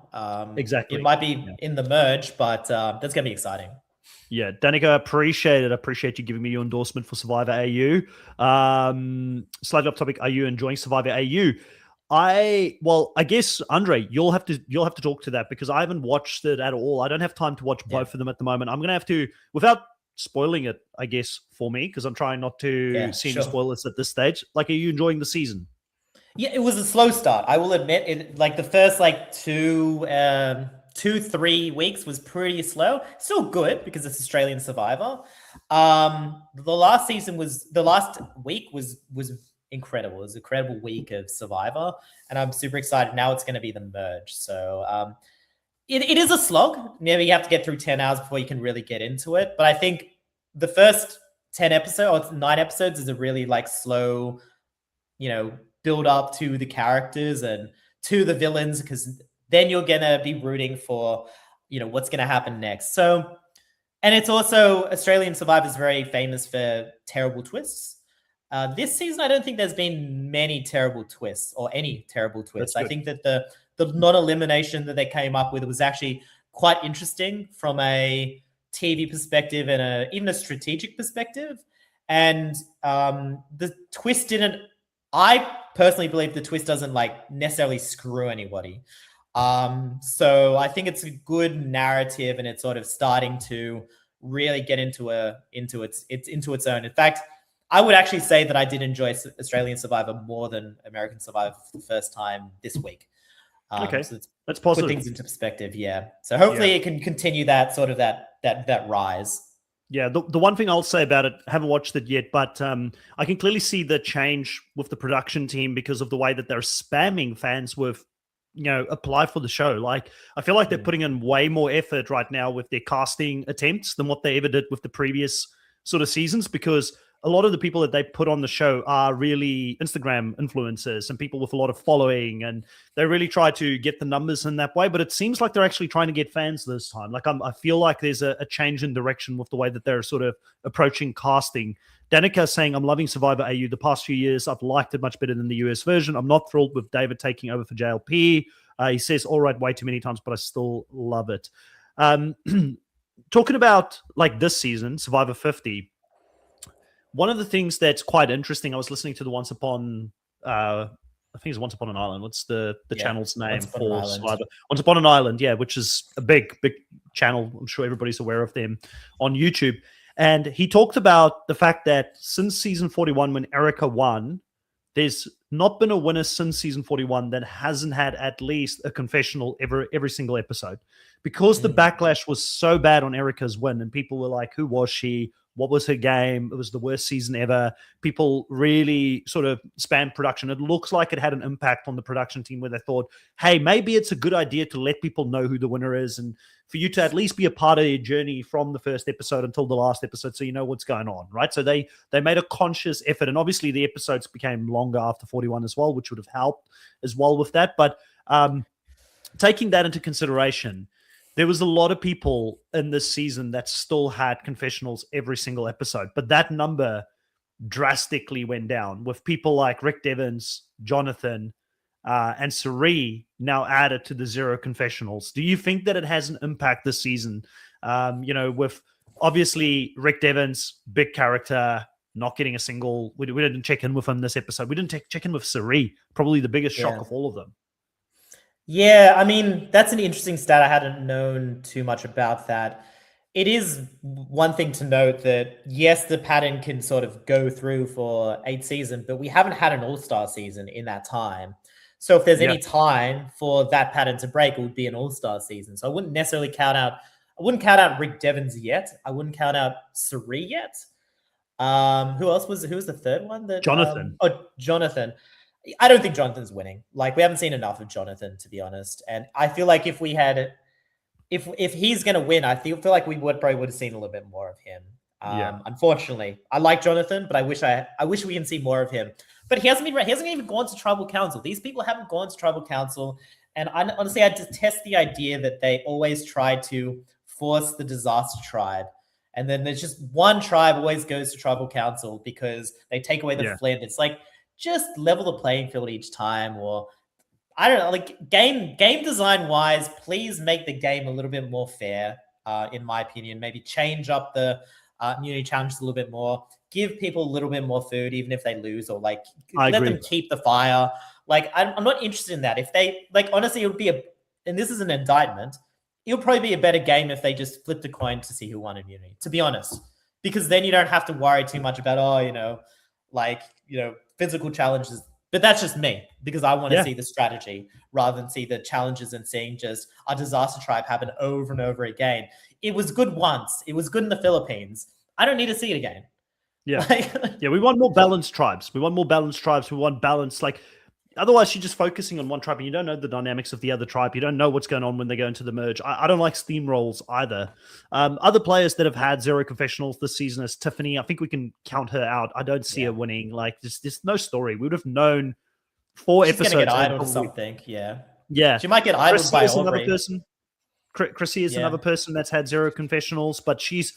Exactly. It might be in the merge, but that's going to be exciting. Yeah, Danica, appreciate it. I appreciate you giving me your endorsement for Survivor AU. Slightly off topic, are you enjoying Survivor AU? I guess Andre, you'll have to talk to that, because I haven't watched it at all. I don't have time to watch both of them at the moment. I'm gonna have to, without spoiling it, I guess, for me, because I'm trying not to see any spoilers at this stage. Like, are you enjoying the season? Yeah, it was a slow start. I will admit it. Like the first 2-3 weeks was pretty slow. Still good because it's Australian Survivor. The last week was incredible. It was an incredible week of Survivor, and I'm super excited. Now it's going to be the merge. So it is a slog. Maybe you have to get through 10 hours before you can really get into it. But I think the first 10 episodes or 9 episodes is a really like slow, you know, build up to the characters and to the villains, because then you're going to be rooting for, you know, what's going to happen next. So, and it's also, Australian Survivor is very famous for terrible twists. This season, I don't think there's been many terrible twists or any terrible twists. I think that the non-elimination that they came up with was actually quite interesting from a TV perspective and even a strategic perspective. And the twist I personally believe the twist doesn't like necessarily screw anybody. So I think it's a good narrative, and it's sort of starting to really get into its own. In fact, I would actually say that I did enjoy Australian Survivor more than American Survivor for the first time this week. Okay, so that's positive. Put things into perspective, yeah. So hopefully it can continue that sort of that rise. Yeah, the one thing I'll say about it, I haven't watched it yet, but I can clearly see the change with the production team because of the way that they're spamming fans with, you know, apply for the show. Like, I feel like they're putting in way more effort right now with their casting attempts than what they ever did with the previous sort of seasons, because a lot of the people that they put on the show are really Instagram influencers and people with a lot of following, and they really try to get the numbers in that way. But it seems like they're actually trying to get fans this time. Like I feel like there's a change in direction with the way that they're sort of approaching casting. Danica saying, I'm loving Survivor AU. The past few years, I've liked it much better than the US version. I'm not thrilled with David taking over for JLP. He says, all right, way too many times, but I still love it. Talking about like this season, Survivor 50, one of the things that's quite interesting, I was listening to the Once Upon, I think it's Once Upon an Island. What's the channel's name for Survivor? Once Upon an Island, yeah, which is a big channel. I'm sure everybody's aware of them on YouTube. And he talked about the fact that since season 41, when Erica won, there's not been a winner since season 41 that hasn't had at least a confessional every single episode, because the backlash was so bad on Erica's win, and people were like, who was she? What was her game? It was the worst season ever. People really sort of spammed production. It looks like it had an impact on the production team where they thought, hey, maybe it's a good idea to let people know who the winner is and for you to at least be a part of your journey from the first episode until the last episode so you know what's going on, right? So they made a conscious effort, and obviously the episodes became longer after 41 as well, which would have helped as well with that. But taking that into consideration, there was a lot of people in this season that still had confessionals every single episode, but that number drastically went down with people like Rick Devens, Jonathan, and Cirie now added to the 0 confessionals. Do you think that it has an impact this season? With obviously Rick Devens, big character, not getting a single. We didn't check in with him this episode. We didn't check in with Cirie, probably the biggest shock of all of them. Yeah, I mean, that's an interesting stat. I hadn't known too much about that. It is one thing to note that, yes, the pattern can sort of go through for 8 seasons, but we haven't had an all-star season in that time. So if there's any time for that pattern to break, it would be an all-star season. So I wouldn't necessarily count out Rick Devens yet. I wouldn't count out Cirie yet. Who was the third one? Jonathan. Jonathan. I don't think Jonathan's winning. Like, we haven't seen enough of Jonathan, to be honest. And I feel like if he's going to win, I feel like we would have seen a little bit more of him. Unfortunately, I like Jonathan, but I wish we can see more of him. But he hasn't even gone to tribal council. These people haven't gone to tribal council. And honestly, I detest the idea that they always try to force the disaster tribe. And then there's just one tribe always goes to tribal council because they take away the flint. It's like, just level the playing field each time, or I don't know, like game design wise, please make the game a little bit more fair, in my opinion. Maybe change up the immunity challenges a little bit more, give people a little bit more food, even if they lose, or like let them keep the fire. Like, I'm not interested in that. If they, like, honestly, it would be and this is an indictment, it'll probably be a better game if they just flipped a coin to see who won immunity, to be honest, because then you don't have to worry too much about, physical challenges. But that's just me, because I want to see the strategy rather than see the challenges and seeing just a disaster tribe happen over and over again. It was good once. It was good in the Philippines. I don't need to see it again. Yeah. We want more balanced tribes. We want balance. Like, otherwise you're just focusing on one tribe and you don't know the dynamics of the other tribe. You don't know what's going on when they go into the merge. I don't like steamrolls either. Other players that have had 0 confessionals this season is Tiffany. I think we can count her out. I don't see her winning. Like, there's no story. We would have known 4 episodes. She's going to get idled or something. Yeah. She might get idled by Aubrey. Chrissy is another person that's had 0 confessionals, but she's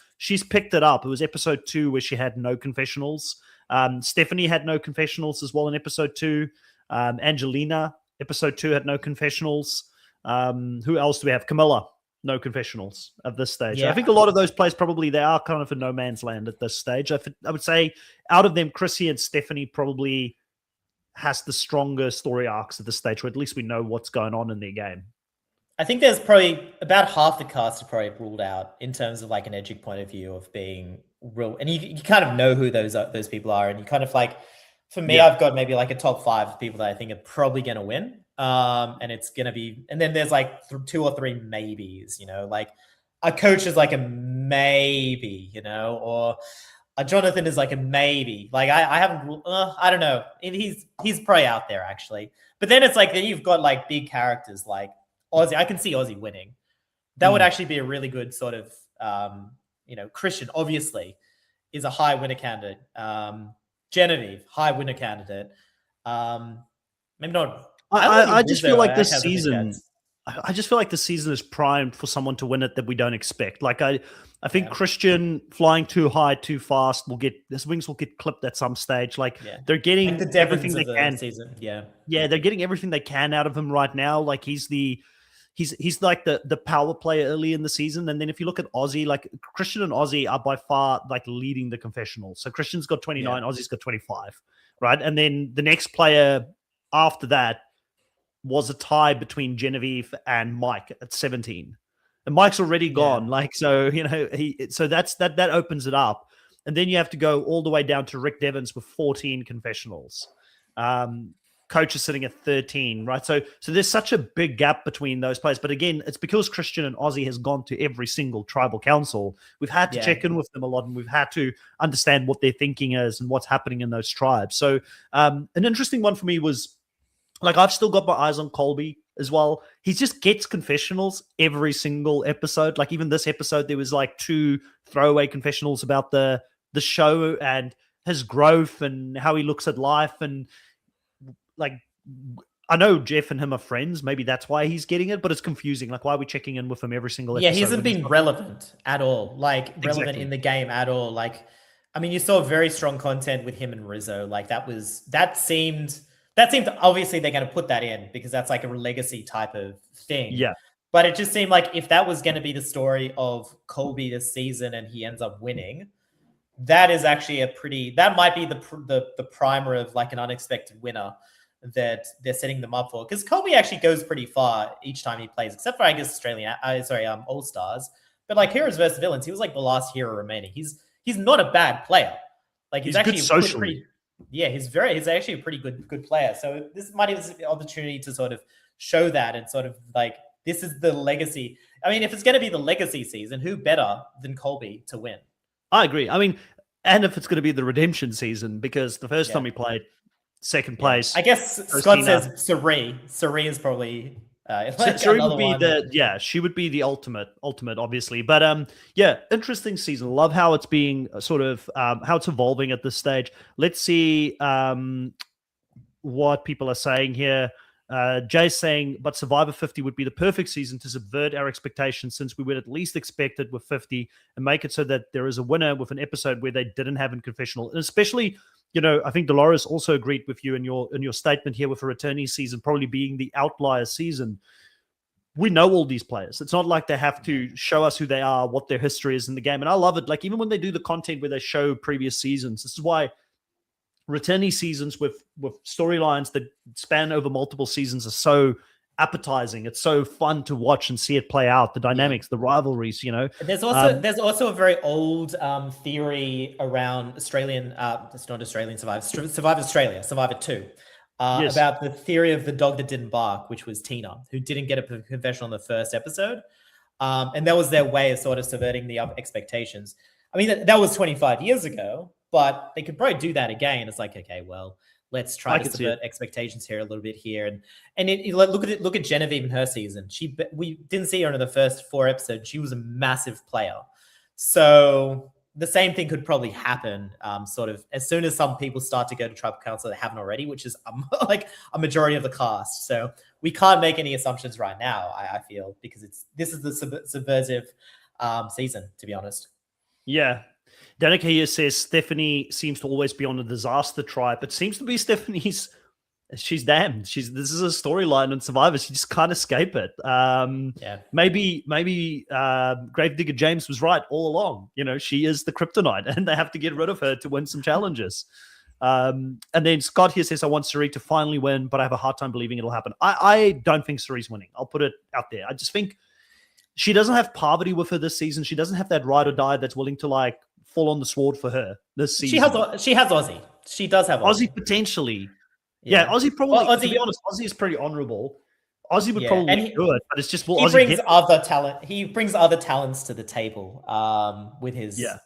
picked it up. It was episode 2 where she had no confessionals. Stephanie had no confessionals as well in episode 2. Angelina, episode 2, had no confessionals. Who else do we have? Camilla, no confessionals at this stage. I think a lot of those players probably, they are kind of in no man's land at this stage. I would say out of them, Chrissy and Stephanie probably has the stronger story arcs at this stage, where at least we know what's going on in their game. I think there's probably about half the cast are probably ruled out in terms of like an edgic point of view of being real. And you kind of know who those people are. And you kind of like, for me, I've got maybe like a top 5 of people that I think are probably going to win. And it's going to be, and then there's like 2 or 3 maybes, like a coach is like a maybe, or a Jonathan is like a maybe. Like I haven't, I don't know. He's probably out there actually. But then it's like, then you've got like big characters like Ozzy. I can see Ozzy winning. That would actually be a really good sort of, Christian, obviously. is a high winner candidate. Genevieve, high winner candidate. Maybe not. I just feel like this has a big season. chance. I just feel like the season is primed for someone to win it that we don't expect. Like I think Yeah. Christian flying too high, too fast his wings will get clipped at some stage. Like Yeah. they're getting Like the everything Devons they of the can. season. Yeah. Yeah, they're getting everything they can out of him right now. Like he's like the power player early in the season. And then if you look at Aussie, like Christian and Aussie are by far like leading the confessional. So Christian's got 29, Aussie's got 25, right? And then the next player after that was a tie between Genevieve and Mike at 17. And Mike's already gone. Like, so, that opens it up. And then you have to go all the way down to Rick Devens with 14 confessionals. Coach is sitting at 13, right? So there's such a big gap between those players. But again, it's because Christian and Aussie has gone to every single tribal council. We've had to check in with them a lot, and we've had to understand what their thinking is and what's happening in those tribes. So an interesting one for me was, like, I've still got my eyes on Colby as well. He just gets confessionals every single episode. Like even this episode, there was like 2 throwaway confessionals about the show and his growth and how he looks at life. And like, I know Jeff and him are friends. Maybe that's why he's getting it, but it's confusing. Like, why are we checking in with him every single episode? Yeah, he hasn't been relevant at all. Like relevant in the game at all. Like, I mean, you saw very strong content with him and Rizzo. Like that seemed obviously they're going to put that in because that's like a legacy type of thing. Yeah. But it just seemed like if that was going to be the story of Colby this season and he ends up winning, that is actually that might be the primer of like an unexpected winner that they're setting them up for. Because Colby actually goes pretty far each time he plays, except for, I guess, All-Stars. But like Heroes versus Villains, he was like the last hero remaining. He's not a bad player. Like he's actually good socially. he's actually a pretty good player. So this might be the opportunity to sort of show that and sort of like, this is the legacy. I mean, if it's going to be the legacy season, who better than Colby to win? I agree. I mean, and if it's going to be the redemption season, because the first time we played, second place. I guess Scott says Sari. Sari is probably Sari would be she would be the ultimate, obviously. But interesting season. Love how it's being sort of how it's evolving at this stage. Let's see what people are saying here. Jay's saying, but Survivor 50 would be the perfect season to subvert our expectations, since we would at least expect it with 50 and make it so that there is a winner with an episode where they didn't have a confessional. And especially, I think Dolores also agreed with you in your statement here with a returnee season probably being the outlier season. We know all these players. It's not like they have to show us who they are, what their history is in the game. And I love it. Like, even when they do the content where they show previous seasons, this is why returnee seasons with storylines that span over multiple seasons are so appetizing. It's so fun to watch and see it play out, the dynamics, the rivalries, There's also a very old theory around Australian, it's not Australian Survivor Australia, Survivor 2, about the theory of the dog that didn't bark, which was Tina, who didn't get a confession on the first episode. And that was their way of sort of subverting the expectations. I mean, that was 25 years ago, but they could probably do that again. It's like, okay, well, let's try to subvert expectations here a little bit here. And look at Genevieve in her season. We didn't see her in the first 4 episodes. She was a massive player. So the same thing could probably happen sort of as soon as some people start to go to tribal council that haven't already, which is like a majority of the cast. So we can't make any assumptions right now, I feel, because this is the subversive season, to be honest. Yeah. Danica here says Stephanie seems to always be on a disaster tribe. It seems to be she's damned. This is a storyline on Survivor. She just can't escape it. Maybe Gravedigger James was right all along. She is the kryptonite, and they have to get rid of her to win some challenges. And then Scott here says, I want Sari to finally win, but I have a hard time believing it'll happen. I don't think Sari's winning. I'll put it out there. I just think she doesn't have Parvati with her this season. She doesn't have that ride or die that's willing to like fall on the sword for her this season. She has Aussie. She does have Aussie potentially. Yeah, Aussie probably. Aussie, to be honest, Aussie is pretty honorable. Aussie would probably do it, but it's just he brings other talent. He brings other talents to the table with his. Yeah,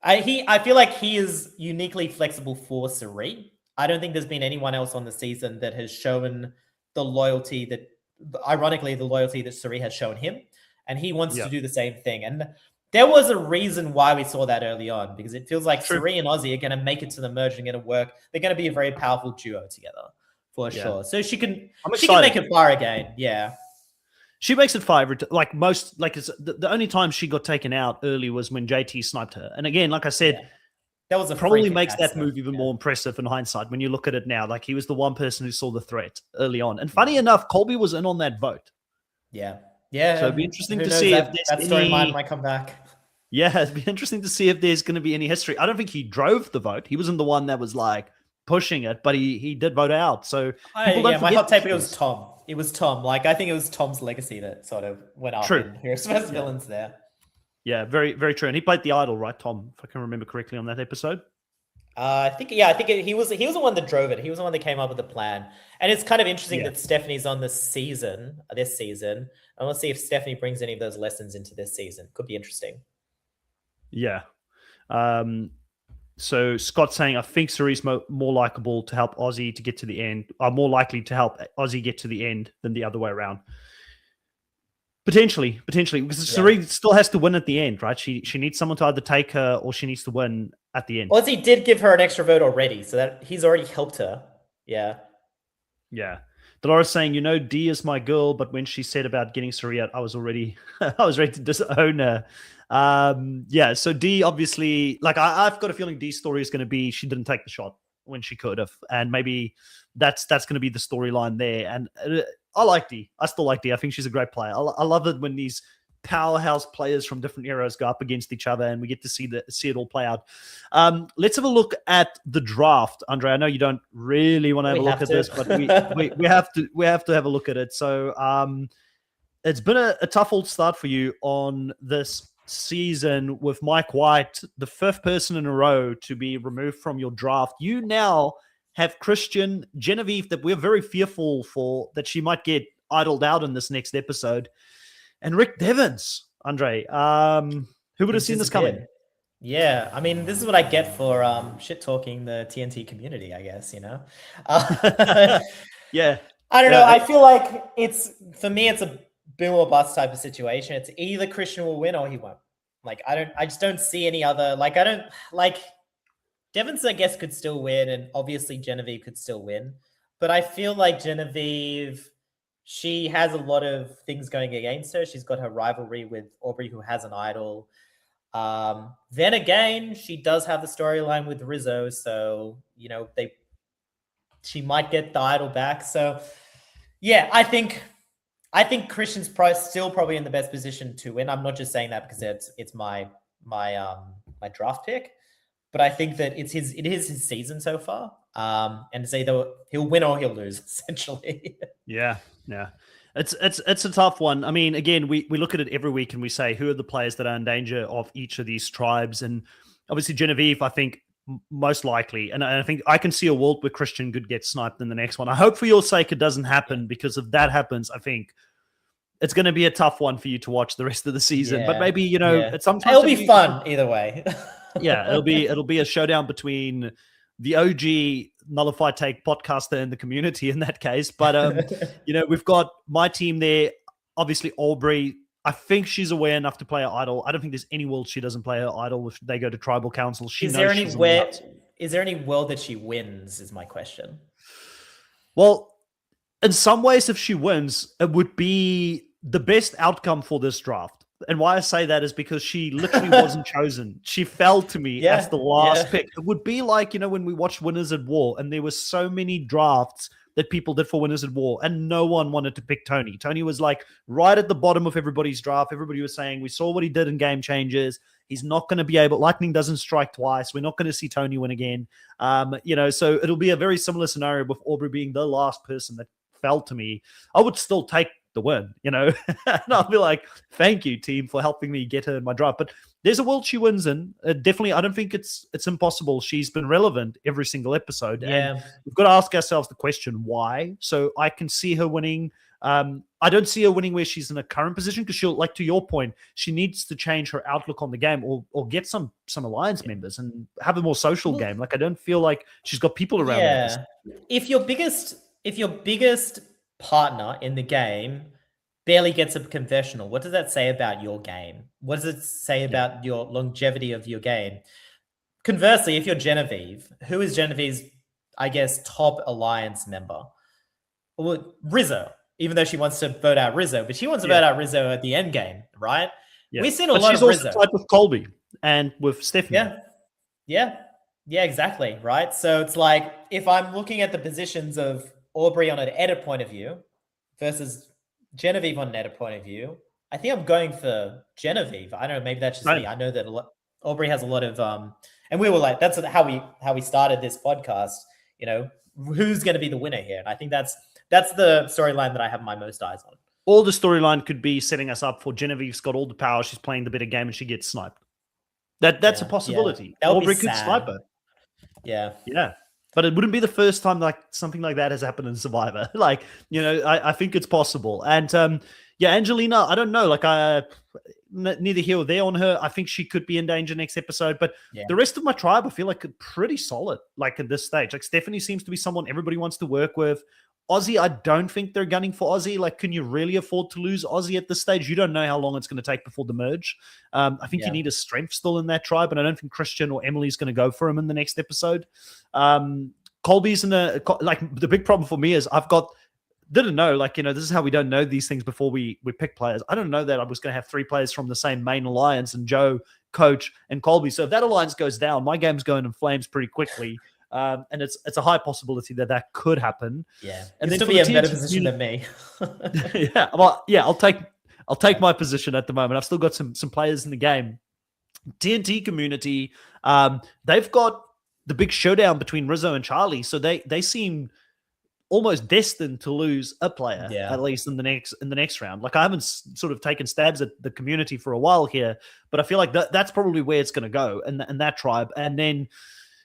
I feel like he is uniquely flexible for Sari. I don't think there's been anyone else on the season that has shown the loyalty that Sari has shown him, and he wants to do the same thing. And there was a reason why we saw that early on, because it feels like True. Cirie and Ozzy are going to make it to the merge and going to work. They're going to be a very powerful duo together for sure. So she can make it far again. Yeah. She makes it far like most, like it's the only time she got taken out early was when JT sniped her. And again, like I said, that was probably makes that move even more impressive in hindsight when you look at it now. Like he was the one person who saw the threat early on. And funny enough, Colby was in on that vote. Yeah. Yeah. So it'd be interesting to see if that storyline might come back. Yeah, it'd be interesting to see if there's going to be any history. I don't think he drove the vote. He wasn't the one that was like pushing it, but he did vote out. So my hot take, it was Tom. It was Tom. Like, I think it was Tom's legacy that sort of went up in Heroes vs. Villains there. Yeah, very, very true. And he played the idol, right, Tom? If I can remember correctly on that episode. I think he was the one that drove it. He was the one that came up with the plan. And it's kind of interesting that Stephanie's on this season. And let's see if Stephanie brings any of those lessons into this season. Could be interesting. Yeah. So Scott's saying, I think Cirie's more likable to help Ozzy to get to the end, are more likely to help Ozzy get to the end than the other way around. Potentially, because Cirie still has to win at the end, right? She needs someone to either take her or she needs to win at the end. Ozzy did give her an extra vote already, so that he's already helped her. Yeah. Yeah. Dolores saying, D is my girl, but when she said about getting Cirie out, I was ready to disown her. So D obviously, like I've got a feeling D's story is going to be she didn't take the shot when she could have, and maybe that's going to be the storyline there. And I like D. I still like D. I think she's a great player. I love it when these powerhouse players from different eras go up against each other, and we get to see it all play out. Let's have a look at the draft, Andre. I know you don't really want to have a look at this, but we have to have a look at it. So it's been a tough old start for you on this season with Mike White, the fifth person in a row to be removed from your draft. You now have Christian, Genevieve, that we're very fearful for, that she might get idled out in this next episode, and Rick Devens, Andre. Who would have seen this coming? Yeah, I mean, this is what I get for shit talking the TNT community, I guess, Yeah. I don't know. I feel like it's a boom or bust type of situation. It's either Christian will win or he won't. Like, I just don't see any other, Devens, I guess, could still win, and obviously Genevieve could still win. But I feel like Genevieve, she has a lot of things going against her. She's got her rivalry with Aubrey, who has an idol. Then again, she does have the storyline with Rizzo, so she might get the idol back. So yeah, I think Christian's still probably in the best position to win. I'm not just saying that because it's my draft pick, but I think that it is his season so far. And it's either he'll win or he'll lose, essentially. Yeah. It's a tough one. I mean, again, we look at it every week and we say, who are the players that are in danger of each of these tribes? And obviously Genevieve, I think, most likely. And I think I can see a world where Christian could get sniped in the next one. I hope for your sake it doesn't happen, because if that happens, I think it's going to be a tough one for you to watch the rest of the season. Yeah. But maybe, sometimes it'll be fun either way. Yeah, it'll be a showdown between the OG Nullified Take podcaster and the community in that case. But, we've got my team there. Obviously, Aubrey, I think she's aware enough to play her idol. I don't think there's any world she doesn't play her idol if they go to tribal council. Is there any world that she wins is my question. Well, in some ways, if she wins, it would be the best outcome for this draft. And why I say that is because she literally wasn't chosen. She fell to me as the last pick. It would be like, when we watched Winners at War and there were so many drafts that people did for Winners at War and no one wanted to pick Tony. Tony was like right at the bottom of everybody's draft. Everybody was saying, we saw what he did in Game Changers. He's not going to be able, lightning doesn't strike twice. We're not going to see Tony win again. So it'll be a very similar scenario with Aubrey being the last person that fell to me. I would still take the win, and I'll be like, thank you, team, for helping me get her in my draft. But there's a world she wins in. Definitely, I don't think it's impossible. She's been relevant every single episode. Yeah. And we've got to ask ourselves the question, why? So I can see her winning. I don't see her winning where she's in a current position, because she'll, like, to your point, she needs to change her outlook on the game or get some alliance members and have a more social game. Like, I don't feel like she's got people around her. If your biggest partner in the game barely gets a confessional. What does that say about your game? What does it say about your longevity of your game? Conversely, if you're Genevieve, who is Genevieve's, I guess, top alliance member? Well, Rizzo, even though she wants to vote out Rizzo, but she wants to vote out Rizzo at the end game, right? Yeah. We've seen a but lot she's of also Rizzo. tied with Colby and with Stephanie. Yeah, exactly, right? So it's like, if I'm looking at the positions of Aubrey on an edit point of view versus Genevieve on an edit point of view, I think I'm going for Genevieve. I don't know, maybe that's just me. I know that Aubrey has a lot of and we were like, that's how we started this podcast, you know, who's going to be the winner here? And I think that's the storyline that I have my most eyes on. All the storyline could be setting us up for Genevieve's got all the power, she's playing the better game, and she gets sniped. That's a possibility. Yeah. Aubrey could snipe her. Yeah. But it wouldn't be the first time like something like that has happened in Survivor. Like, you know, I think it's possible. And Angelina, I don't know. Like, neither here or there on her. I think she could be in danger next episode. But the rest of my tribe, I feel like pretty solid. Like at this stage, like Stephanie seems to be someone everybody wants to work with. Ozzy, I don't think they're gunning for Ozzy. Like, can you really afford to lose Ozzy at this stage? You don't know how long it's going to take before the merge. I think you need a strength still in that tribe, and I don't think Christian or Emily's going to go for him in the next episode. Colby's in the big problem for me is didn't know, like, you know, this is how we don't know these things before we pick players. I don't know that I was going to have 3 players from the same main alliance and Joe, Coach, and Colby. So if that alliance goes down, my game's going in flames pretty quickly. And it's a high possibility that could happen. Yeah, and then then be in a better position than me. I'll take my position at the moment. I've still got some players in the game. TNT community, they've got the big showdown between Rizzo and Charlie, so they seem almost destined to lose a player, at least in the next round. Like, I haven't sort of taken stabs at the community for a while here, but I feel like that's probably where it's going to go, and that tribe. And then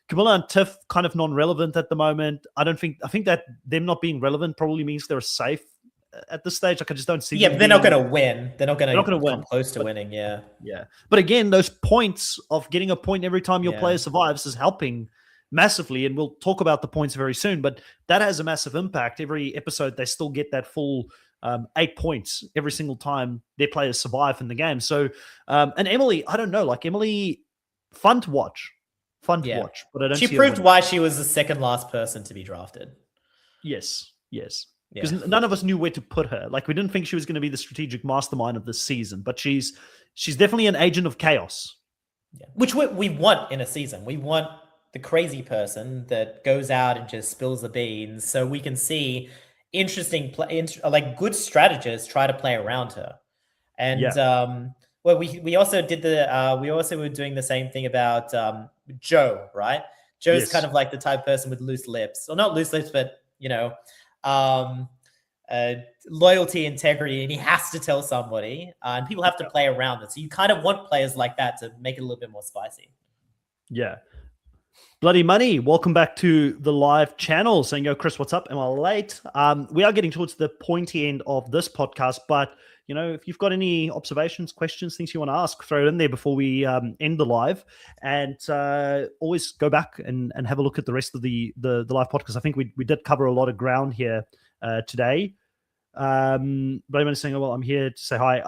Camilla and Tiff kind of non-relevant at the moment. I think that them not being relevant probably means they're safe at this stage. Like, I just don't see. Yeah, but they're not going to win. They're not going to win. Come close to winning. Yeah. But again, those points of getting a point every time your player survives is helping massively, and we'll talk about the points very soon. But that has a massive impact. Every episode, they still get that full 8 points every single time their players survive in the game. So, and Emily, I don't know. Like, Emily, fun to watch. But I don't. She proved why she was the second last person to be drafted. Yes. Because none of us knew where to put her. Like, we didn't think she was going to be the strategic mastermind of this season, but she's definitely an agent of chaos. Yeah. Which we want in a season. We want the crazy person that goes out and just spills the beans, so we can see interesting like good strategists try to play around her. And well, we also did we also were doing the same thing about Joe, right? Joe's kind of like the type of person with loose lips, or not loose lips, but you know, loyalty, integrity, and he has to tell somebody, and people have to play around it. So you kind of want players like that to make it a little bit more spicy. Yeah. Bloody Money, welcome back to the live channel. Saying, yo, Chris, what's up? Am I late? We are getting towards the pointy end of this podcast, but you know, if you've got any observations, questions, things you want to ask, throw it in there before we end the live. And always go back and have a look at the rest of the live podcast. I think we did cover a lot of ground here today. Bloody Money saying, oh, well, I'm here to say hi.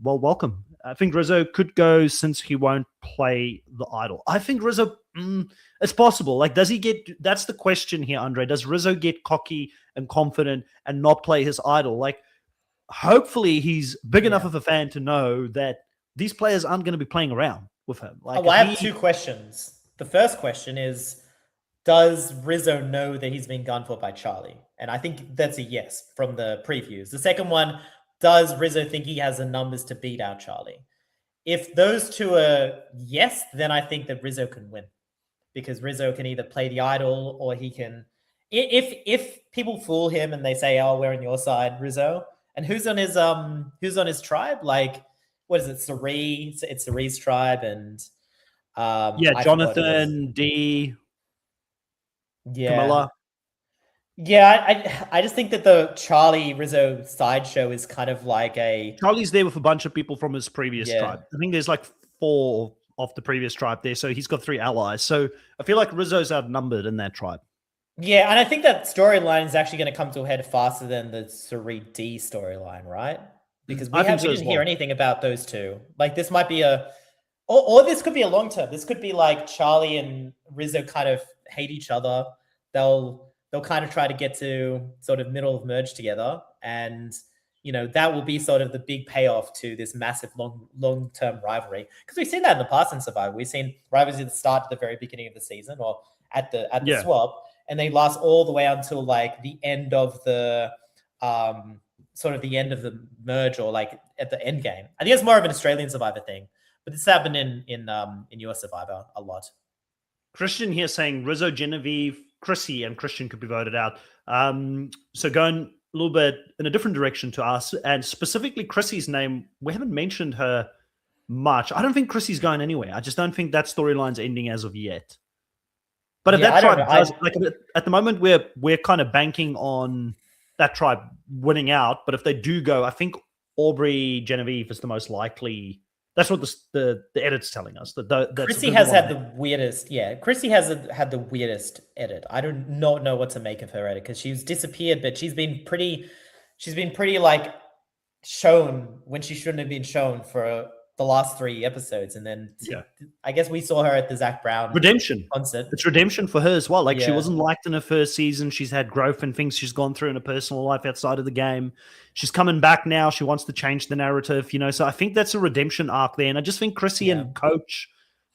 Well, welcome. I think Rizzo could go since he won't play the idol. I think Rizzo, it's possible. Like, does he get, that's the question here, Andre. Does Rizzo get cocky and confident and not play his idol? Like, hopefully he's big enough of a fan to know that these players aren't going to be playing around with him. Like, I have 2 questions. The first question is, does Rizzo know that he's been gone for by Charlie? And I think that's a yes from the previews. The second one, does Rizzo think he has the numbers to beat out Charlie? If those 2 are yes, then I think that Rizzo can win, because Rizzo can either play the idol, or he can, if people fool him and they say, oh, we're on your side, Rizzo, and who's on his tribe? Like, what is it? Cerise? It's Cerise tribe, and Jonathan, D, Camilla. Yeah, I just think that the Charlie Rizzo sideshow is kind of like a... Charlie's there with a bunch of people from his previous tribe. I think there's like 4 of the previous tribe there, so he's got 3 allies. So I feel like Rizzo's outnumbered in that tribe. Yeah, and I think that storyline is actually going to come to a head faster than the Suri D storyline, right? Because I think so we as didn't hear well. anything about those two. Like this might be or this could be a long term. This could be like Charlie and Rizzo kind of hate each other. They'll kind of try to get to sort of middle of merge together, and that will be sort of the big payoff to this massive long term rivalry. Because we've seen that in the past in Survivor. We've seen rivalries at the start, at the very beginning of the season, or at the Yeah. swap, and they last all the way until like the end of the sort of the end of the merge, or like at the end game. I think it's more of an Australian Survivor thing, but this happened in US Survivor a lot. Christian here saying Rizzo, Genevieve, Chrissy, and Christian could be voted out. So going a little bit in a different direction to us, and specifically Chrissy's name, we haven't mentioned her much. I don't think Chrissy's going anywhere. I just don't think that storyline's ending as of yet. But if that tribe does, like at the moment, we're kind of banking on that tribe winning out. But if they do go, I think Aubrey Genevieve is the most likely. That's what the edit's telling us. That Chrissy has had the weirdest. Yeah, Chrissy has had the weirdest edit. I do not know what to make of her edit because she's disappeared, but she's been pretty like shown when she shouldn't have been shown for the last 3 episodes, and then I guess we saw her at the Zach Brown redemption concert. It's redemption for her as well. Like she wasn't liked in her first season. She's had growth and things she's gone through in her personal life outside of the game. She's coming back now. She wants to change the narrative, So I think that's a redemption arc there. And I just think Chrissy and Coach,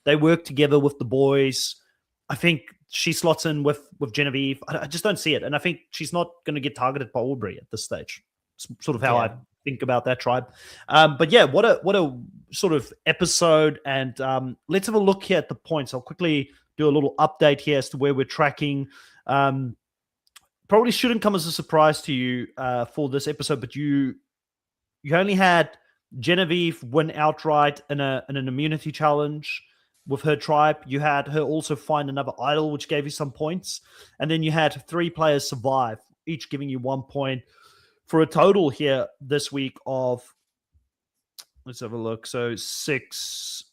they work together with the boys. I think she slots in with Genevieve. I just don't see it. And I think she's not going to get targeted by Aubrey at this stage. It's sort of how I think about that tribe. But yeah, what a sort of episode. And let's have a look here at the points. I'll quickly do a little update here as to where we're tracking. Probably shouldn't come as a surprise to you for this episode, but you only had Genevieve win outright in an immunity challenge with her tribe. You had her also find another idol, which gave you some points. And then you had 3 players survive, each giving you 1 point, for a total here this week of, let's have a look. So 6.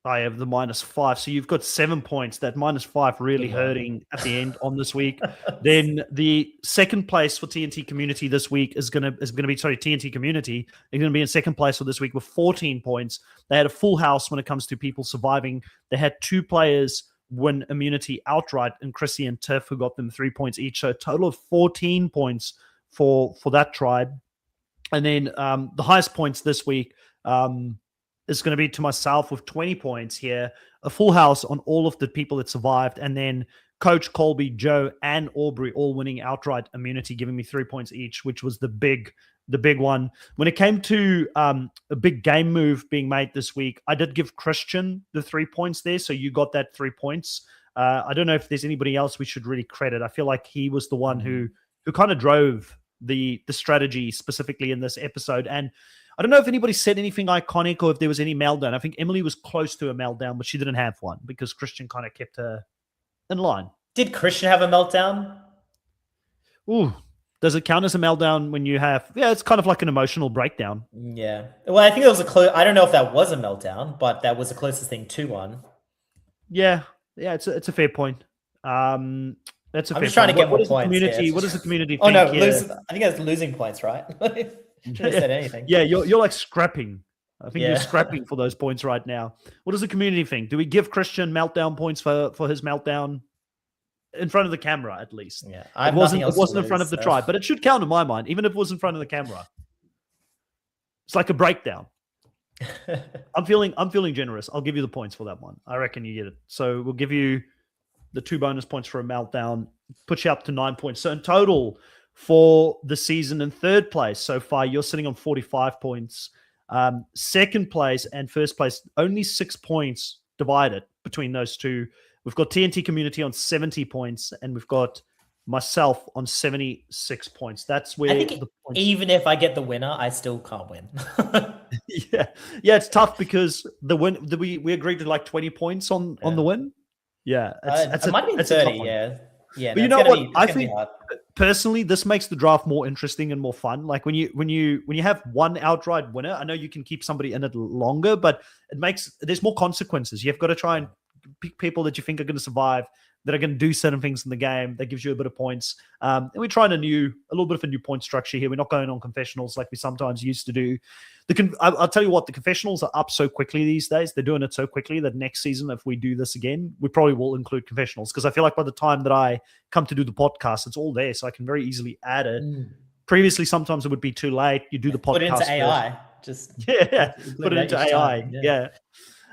I have the -5. So you've got 7 points. That -5 really hurting at the end on this week. Then the second place for TNT Community this week is gonna be TNT Community. They're gonna be in second place for this week with 14 points. They had a full house when it comes to people surviving. They had 2 players win immunity outright, and Chrissy and Tiff, who got them 3 points each. So a total of 14 points for that tribe. And then the highest points this week is going to be to myself with 20 points here, a full house on all of the people that survived, and then Coach, Colby, Joe, and Aubrey all winning outright immunity, giving me 3 points each, which was the big one. When it came to a big game move being made this week, I did give Christian the 3 points there, so you got that 3 points. I don't know if there's anybody else we should really credit. I feel like he was the one who kind of drove the strategy specifically in this episode. And I don't know if anybody said anything iconic or if there was any meltdown. I think Emily was close to a meltdown, but she didn't have one because Christian kind of kept her in line. Did Christian have a meltdown? Ooh, does it count as a meltdown when you have... Yeah, it's kind of like an emotional breakdown. Yeah. Well, I think it was I don't know if that was a meltdown, but that was the closest thing to one. Yeah, it's a fair point. That's a I'm fair just trying point. to get more points. What does the community think? Oh, no, here? I think that's losing points, right? Shouldn't have said anything. Yeah, you're like scrapping. I think you're scrapping for those points right now. What does the community think? Do we give Christian meltdown points for his meltdown in front of the camera at least? Yeah, it wasn't in front of the tribe, but it should count in my mind, even if it was in front of the camera. It's like a breakdown. I'm feeling generous. I'll give you the points for that one. I reckon you get it. So we'll give you the 2 bonus points for a meltdown, put you up to 9 points. So in total for the season, in third place so far, you're sitting on 45 points. Second place and first place, only 6 points divided between those two. We've got TNT Community on 70 points, and we've got myself on 76 points. That's where I think the points... even if I get the winner, I still can't win. yeah, it's tough because the win. We agreed to like 20 points on the win. Yeah, it might be 30. Yeah. But you know what? I think personally, this makes the draft more interesting and more fun. Like when you have one outright winner, I know you can keep somebody in it longer, but there's more consequences. You've got to try and pick people that you think are going to survive. that are going to do certain things in the game. That gives you a bit of points. And we're trying a little bit of a new point structure here. We're not going on confessionals like we sometimes used to do. I'll tell you what, the confessionals are up so quickly these days. They're doing it so quickly that next season, if we do this again, we probably will include confessionals, because I feel like by the time that I come to do the podcast, it's all there, so I can very easily add it. Previously, sometimes it would be too late. You do the podcast. Put it into AI. Just put it into AI.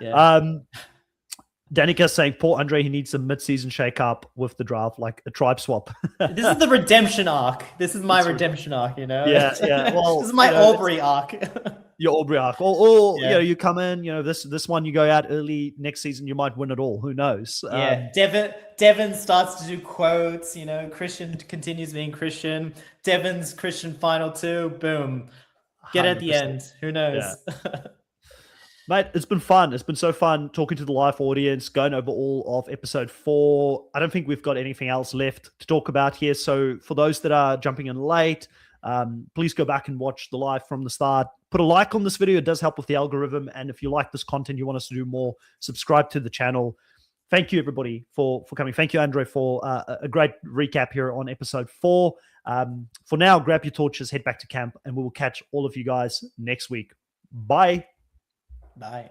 Yeah. Danica saying, poor Andre, he needs a mid-season shake-up with the draft, like a tribe swap. This is the redemption arc. This is my redemption arc, you know? Yeah. Well, this is my Aubrey arc. Your Aubrey arc. Or you come in, this one you go out early, next season you might win it all. Who knows? Devin starts to do quotes, Christian continues being Christian. Devin's Christian final two, boom. Get 100%. At the end. Who knows? Yeah. Mate, it's been fun. It's been so fun talking to the live audience, going over all of episode 4. I don't think we've got anything else left to talk about here. So for those that are jumping in late, please go back and watch the live from the start. Put a like on this video. It does help with the algorithm. And if you like this content, you want us to do more, subscribe to the channel. Thank you, everybody, for coming. Thank you, Andre, for a great recap here on episode 4. For now, grab your torches, head back to camp, and we will catch all of you guys next week. Bye. Bye.